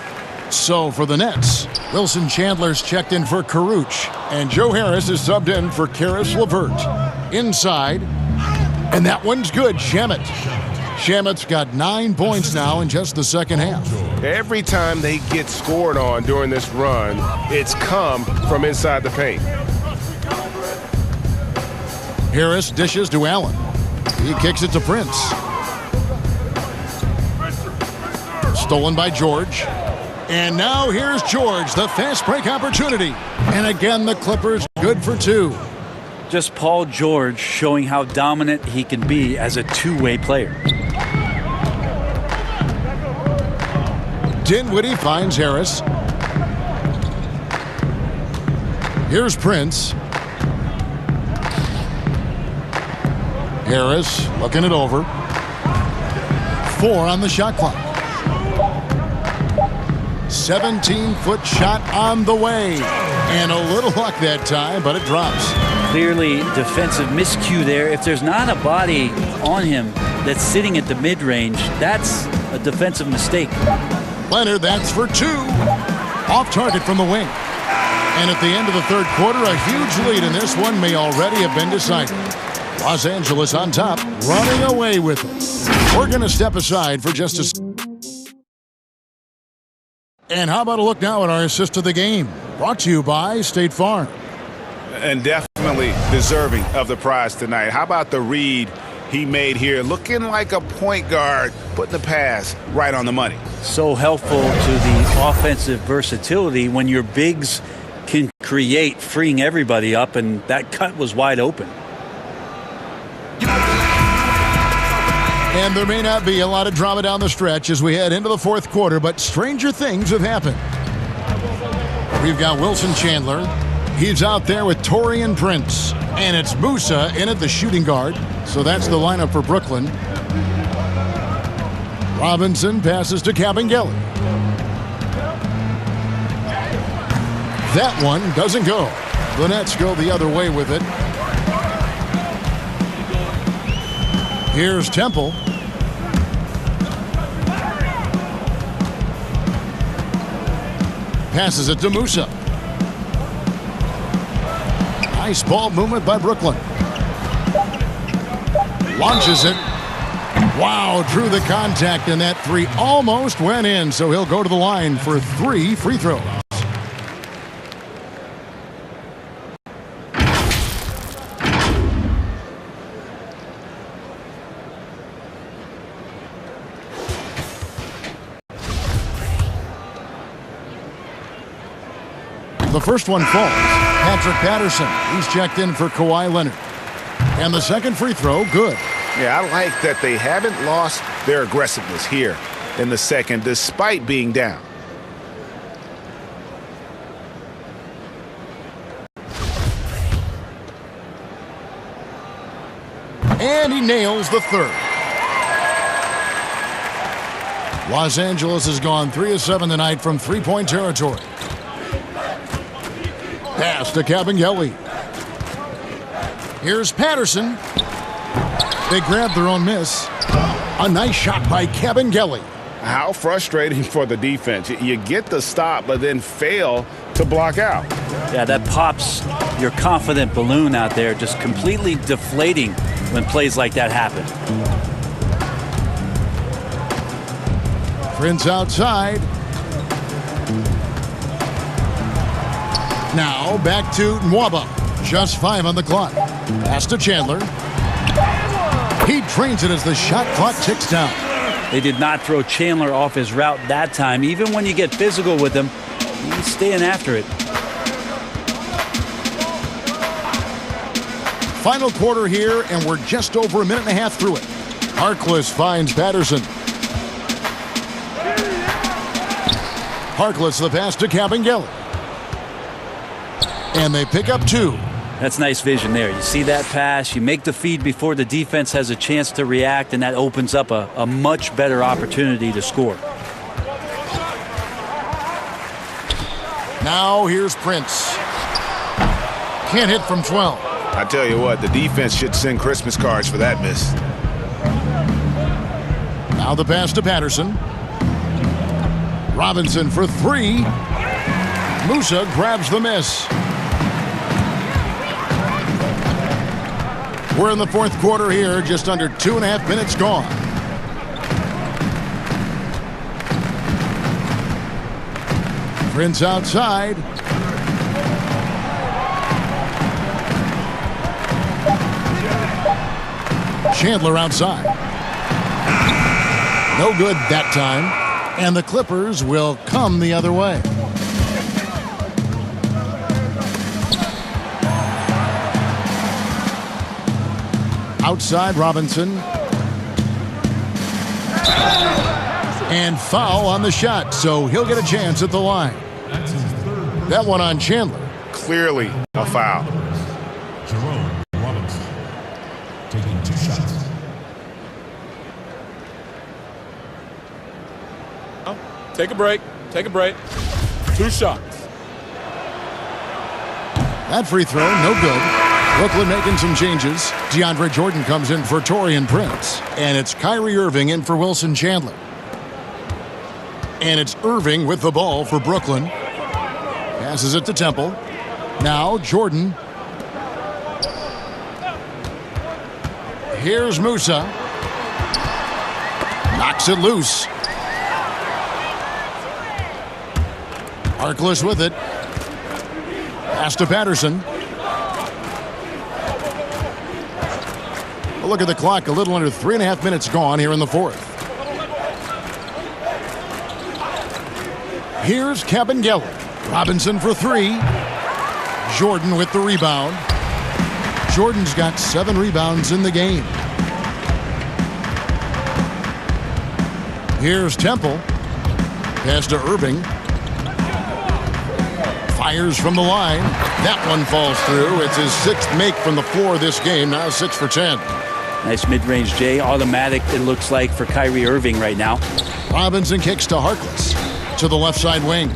So for the Nets, Wilson Chandler's checked in for Caruch, and Joe Harris is subbed in for Karis LeVert. Inside, and that one's good, Shamet. Shamet's got 9 points now in just the second half. Every time they get scored on during this run, it's come from inside the paint. Harris dishes to Allen. He kicks it to Prince. Stolen by George. And now here's George, the fast break opportunity. And again, the Clippers good for 2. Just Paul George showing how dominant he can be as a two-way player. Dinwiddie finds Harris. Here's Prince. Harris looking it over. 4 on the shot clock. 17-foot shot on the way. And a little luck that time, but it drops. Clearly defensive miscue there. If there's not a body on him that's sitting at the mid-range, that's a defensive mistake. Leonard, that's for 2. Off target from the wing. And at the end of the third quarter, a huge lead in this one may already have been decided. Los Angeles on top, running away with it. We're going to step aside for just a second. And how about a look now at our assist of the game? Brought to you by State Farm. And definitely deserving of the prize tonight. How about the read he made here? Looking like a point guard, putting the pass right on the money. So helpful to the offensive versatility when your bigs can create, freeing everybody up, and that cut was wide open. And there may not be a lot of drama down the stretch as we head into the fourth quarter, but stranger things have happened. We've got Wilson Chandler. He's out there with Taurean Prince. And it's Musa in at the shooting guard. So that's the lineup for Brooklyn. Robinson passes to Kabengele. That one doesn't go. The Nets go the other way with it. Here's Temple. Passes it to Musa. Nice ball movement by Brooklyn. Launches it. Wow, drew the contact, and that 3 almost went in, so he'll go to the line for 3 free throws. The first one falls. Patrick Patterson. He's checked in for Kawhi Leonard. And the second free throw, good. Yeah, I like that they haven't lost their aggressiveness here in the second, despite being down. And he nails the third. Los Angeles has gone 3 of 7 tonight from three-point territory. Pass to Kabengele. Here's Patterson. They grab their own miss. A nice shot by Kabengele. How frustrating for the defense. You get the stop, but then fail to block out. Yeah, that pops your confident balloon out there, just completely deflating when plays like that happen. Prince outside. Now back to Nwaba. Just 5 on the clock. Pass to Chandler. He drains it as the shot clock ticks down. They did not throw Chandler off his route that time. Even when you get physical with him, he's staying after it. Final quarter here, and we're just over a minute and a half through it. Harkless finds Patterson. Harkless the pass to Kabengele. And they pick up 2. That's nice vision there. You see that pass, you make the feed before the defense has a chance to react, and that opens up a much better opportunity to score. Now here's Prince. Can't hit from 12. I tell you what, the defense should send Christmas cards for that miss. Now the pass to Patterson. Robinson for 3. Musa grabs the miss. We're in the fourth quarter here, just under 2.5 minutes gone. Prince outside. Chandler outside. No good that time. And the Clippers will come the other way. Outside Robinson. And foul on the shot, so he'll get a chance at the line. That one on Chandler. Clearly a foul. Jerome Robinson taking 2 shots. Take a break. Take a break. 2 shots. That free throw, no good. Brooklyn making some changes. DeAndre Jordan comes in for Taurean Prince. And it's Kyrie Irving in for Wilson Chandler. And it's Irving with the ball for Brooklyn. Passes it to Temple. Now Jordan. Here's Musa. Knocks it loose. Harkless with it. Pass to Patterson. Look at the clock, a little under 3.5 minutes gone here in the fourth. Here's Kabengele. Robinson for 3. Jordan with the rebound. Jordan's got 7 rebounds in the game. Here's Temple. Pass to Irving. Fires from the line. That one falls through. It's his 6th make from the floor this game. Now 6 for 10. Nice mid-range J. Automatic, it looks like, for Kyrie Irving right now. Robinson kicks to Harkless. To the left side wing.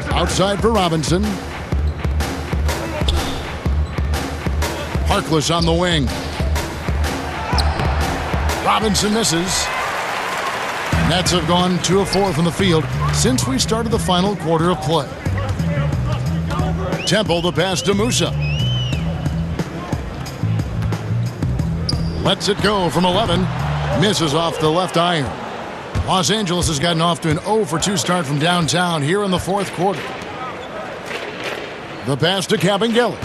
Outside for Robinson. Harkless on the wing. Robinson misses. Nets have gone 2 of 4 from the field since we started the final quarter of play. Temple the pass to Musa. Lets it go from 11. Misses off the left iron. Los Angeles has gotten off to an 0 for 2 start from downtown here in the fourth quarter. The pass to Kabengele.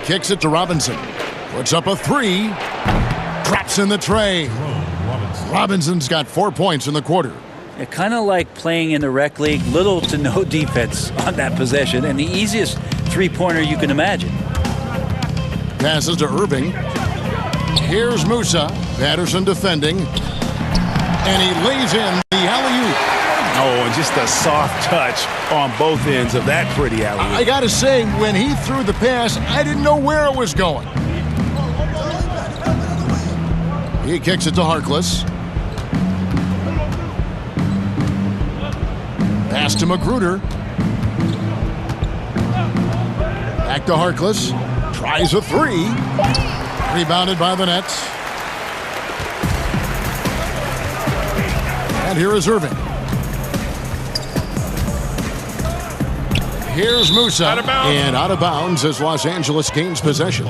Kicks it to Robinson. Puts up a 3. Drops in the tray. Robinson's got 4 points in the quarter. Kind of like playing in the rec league, little to no defense on that possession, and the easiest 3-pointer you can imagine. Passes to Irving. Here's Musa. Patterson defending. And he lays in the alley-oop. Oh, and just a soft touch on both ends of that pretty alley-oop. I got to say, when he threw the pass, I didn't know where it was going. He kicks it to Harkless. Pass to Magruder. Back to Harkless. Tries a 3. Rebounded by the Nets. And here is Irving. Here's Musa. And out of bounds as Los Angeles gains possession.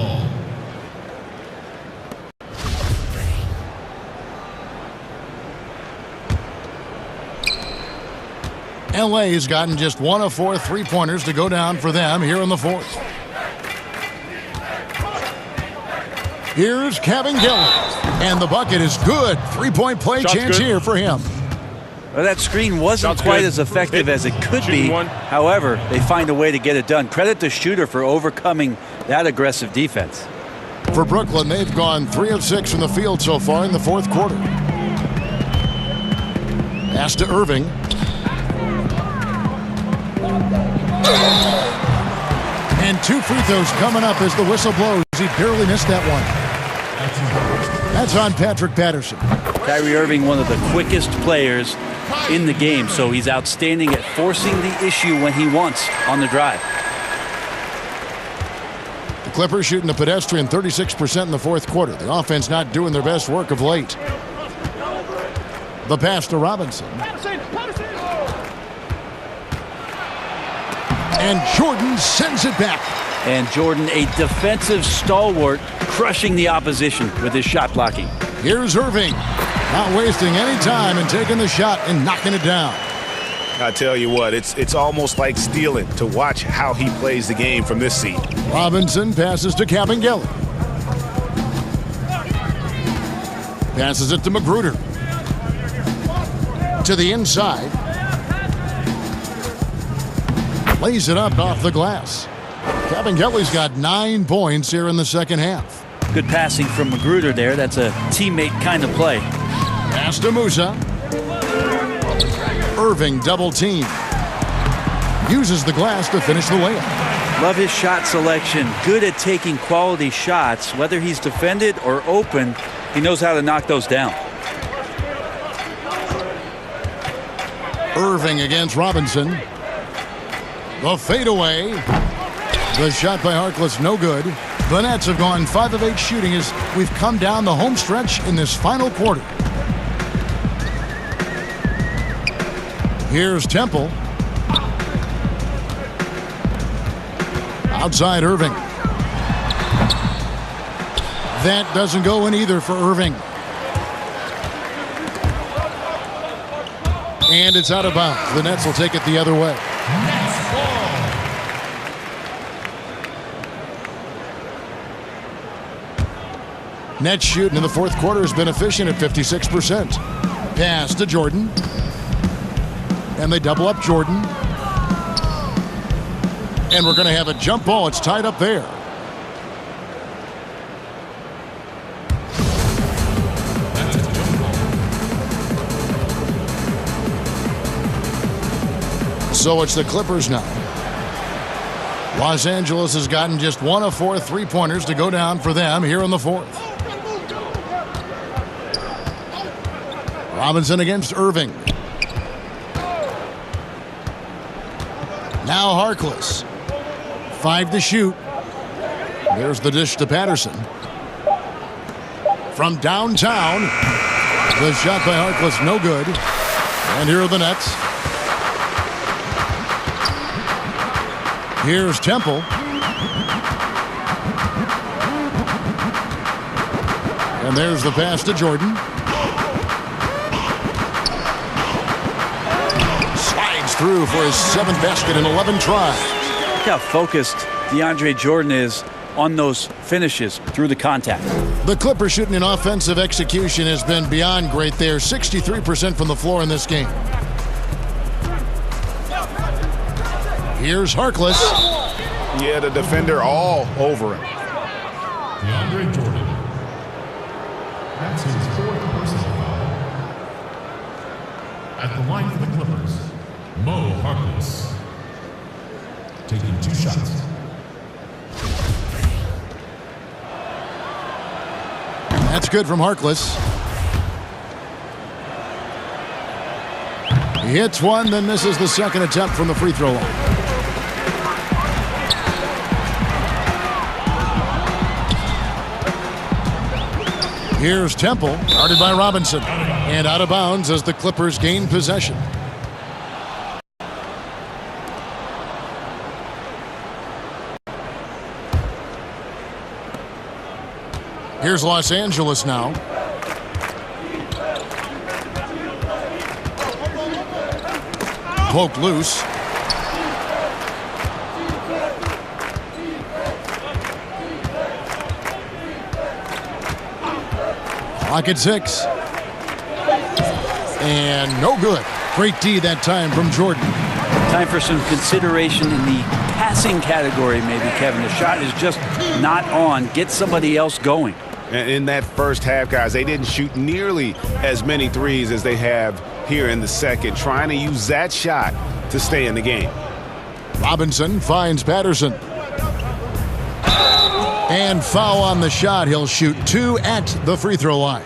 LA has gotten just 1 of 4 3-pointers to go down for them here in the fourth. Here's Kabengele. And the bucket is good. 3-point play chance here for him. Well, that screen wasn't quite as effective as it could be. However, they find a way to get it done. Credit the shooter for overcoming that aggressive defense. For Brooklyn, they've gone 3 of 6 from the field so far in the fourth quarter. Pass to Irving. 2 free throws coming up as the whistle blows. He barely missed that one. That's on Patrick Patterson. Kyrie Irving, one of the quickest players in the game, so he's outstanding at forcing the issue when he wants on the drive. The Clippers shooting a pedestrian 36% in the fourth quarter. The offense not doing their best work of late. The pass to Robinson. And Jordan sends it back. And Jordan, a defensive stalwart, crushing the opposition with his shot blocking. Here's Irving, not wasting any time and taking the shot and knocking it down. I tell you what, it's almost like stealing to watch how he plays the game from this seat. Robinson passes to Kabengele. Passes it to Magruder. To the inside. Lays it up off the glass. Kabengele's got 9 points here in the second half. Good passing from Magruder there. That's a teammate kind of play. Pass to Musa. Irving double team. Uses the glass to finish the layup. Love his shot selection. Good at taking quality shots. Whether he's defended or open, he knows how to knock those down. Irving against Robinson. The fadeaway. The shot by Harkless, no good. The Nets have gone 5 of 8 shooting as we've come down the home stretch in this final quarter. Here's Temple. Outside Irving. That doesn't go in either for Irving. And it's out of bounds. The Nets will take it the other way. Nets shooting in the fourth quarter has been efficient at 56%. Pass to Jordan. And they double up Jordan. And we're going to have a jump ball. It's tied up there. So it's the Clippers now. Los Angeles has gotten just 1 of 4 3-pointers to go down for them here in the fourth. Robinson against Irving. Now Harkless. 5 to shoot. There's the dish to Patterson. From downtown. The shot by Harkless, no good. And here are the Nets. Here's Temple. And there's the pass to Jordan. Slides through for his 7th basket in 11 tries. Look how focused DeAndre Jordan is on those finishes through the contact. The Clippers shooting in offensive execution has been beyond great there. 63% from the floor in this game. Here's Harkless. Yeah, the defender all over him. DeAndre Jordan. That's his 4th personal foul. At the line for the Clippers, Mo Harkless. Taking 2 shots. That's good from Harkless. He hits one, then misses the second attempt from the free throw line. Here's Temple, guarded by Robinson. And out of bounds as the Clippers gain possession. Here's Los Angeles now. Poked loose. Clock at 6. And no good. Great D that time from Jordan. Time for some consideration in the passing category, maybe, Kevin. The shot is just not on. Get somebody else going. In that first half, guys, they didn't shoot nearly as many threes as they have here in the second, trying to use that shot to stay in the game. Robinson finds Patterson. And foul on the shot. He'll shoot 2 at the free throw line.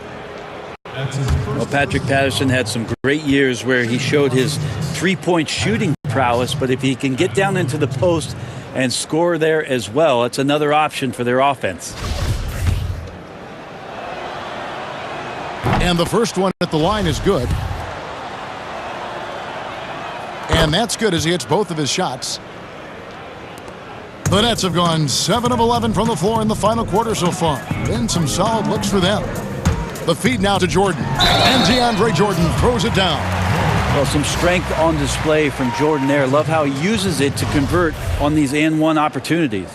Well, Patrick Patterson had some great years where he showed his three-point shooting prowess, but if he can get down into the post and score there as well, it's another option for their offense. And the first one at the line is good. And that's good as he hits both of his shots. The Nets have gone 7 of 11 from the floor in the final quarter so far. Been some solid looks for them. The feed now to Jordan. And DeAndre Jordan throws it down. Well, some strength on display from Jordan there. Love how he uses it to convert on these and-one opportunities.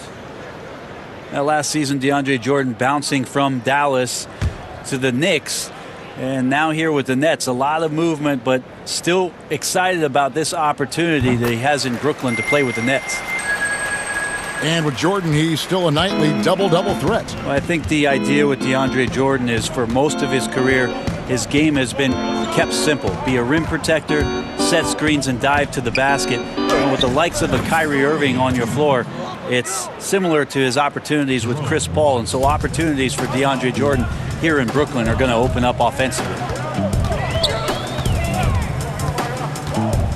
Now, last season, DeAndre Jordan bouncing from Dallas to the Knicks. And now here with the Nets, a lot of movement, but still excited about this opportunity that he has in Brooklyn to play with the Nets. And with Jordan, he's still a nightly double-double threat. Well, I think the idea with DeAndre Jordan is for most of his career, his game has been kept simple. Be a rim protector, set screens, and dive to the basket. And with the likes of a Kyrie Irving on your floor, it's similar to his opportunities with Chris Paul. And so opportunities for DeAndre Jordan here in Brooklyn are going to open up offensively.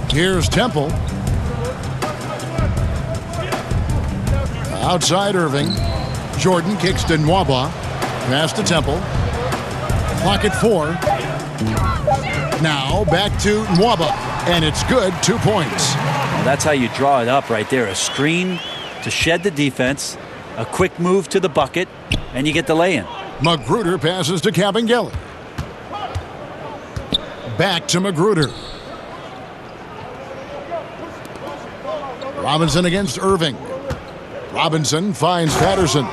Here's Temple. Outside Irving. Jordan kicks to Nwaba. Pass to Temple. Clock at 4. Now back to Nwaba. And it's good. 2 points. Well, that's how you draw it up right there. A screen to shed the defense. A quick move to the bucket. And you get the lay-in. Magruder passes to Kabengele. Back to Magruder. Robinson against Irving. Robinson finds Patterson.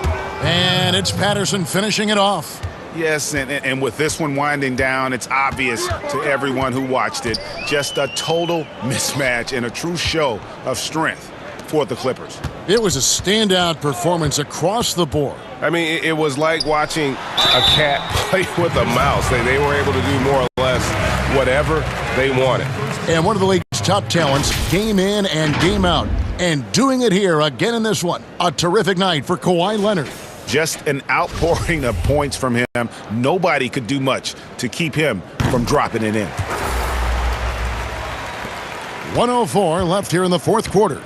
And it's Patterson finishing it off. Yes, and with this one winding down, it's obvious to everyone who watched it. Just a total mismatch and a true show of strength for the Clippers. It was a standout performance across the board. I mean, it was like watching a cat play with a mouse. They were able to do more or less whatever they wanted. And one of the league's top talents, game in and game out. And doing it here again in this one. A terrific night for Kawhi Leonard. Just an outpouring of points from him. Nobody could do much to keep him from dropping it in. 1:04 left here in the fourth quarter.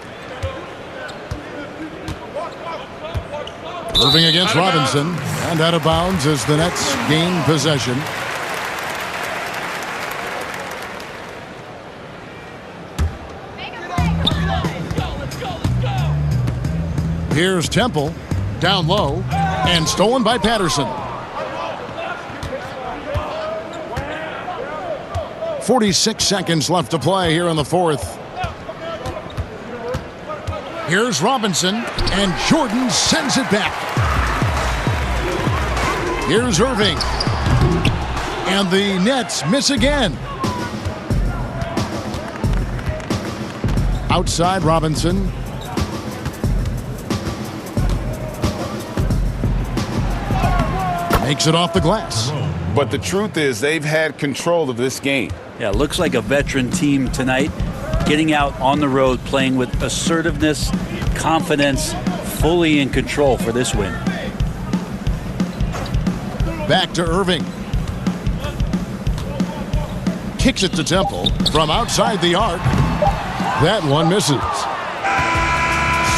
Irving against Robinson. And out of bounds as the Nets gain possession. Here's Temple, down low, and stolen by Patterson. 46 seconds left to play here in the fourth. Here's Robinson, and Jordan sends it back. Here's Irving, and the Nets miss again. Outside Robinson. Makes it off the glass. But the truth is they've had control of this game. Yeah, looks like a veteran team tonight. Getting out on the road, playing with assertiveness, confidence, fully in control for this win. Back to Irving. Kicks it to Temple from outside the arc. That one misses.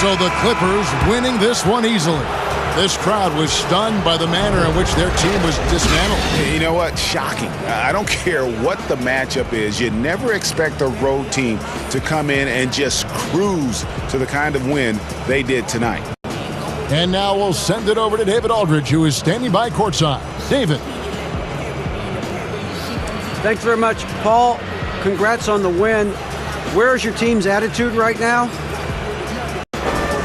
So the Clippers winning this one easily. This crowd was stunned by the manner in which their team was dismantled. You know what? Shocking. I don't care what the matchup is. You never expect a road team to come in and just cruise to the kind of win they did tonight. And now we'll send it over to David Aldridge, who is standing by courtside. David. Thanks very much, Paul. Congrats on the win. Where is your team's attitude right now?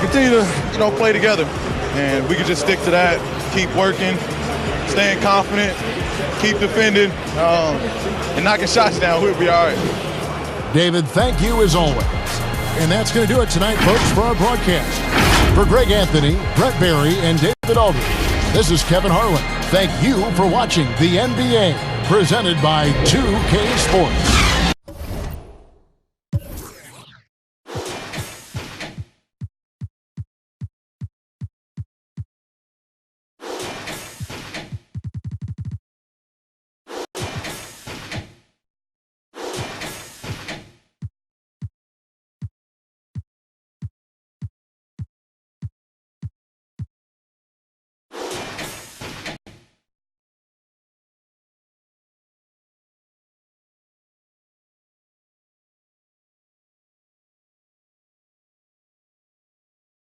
Continue to, play together. And we can just stick to that, keep working, staying confident, keep defending, and knocking shots down. We'll be all right. David, thank you as always. And that's going to do it tonight, folks, for our broadcast. For Greg Anthony, Brett Barry, and David Aldridge, this is Kevin Harlan. Thank you for watching the NBA, presented by 2K Sports.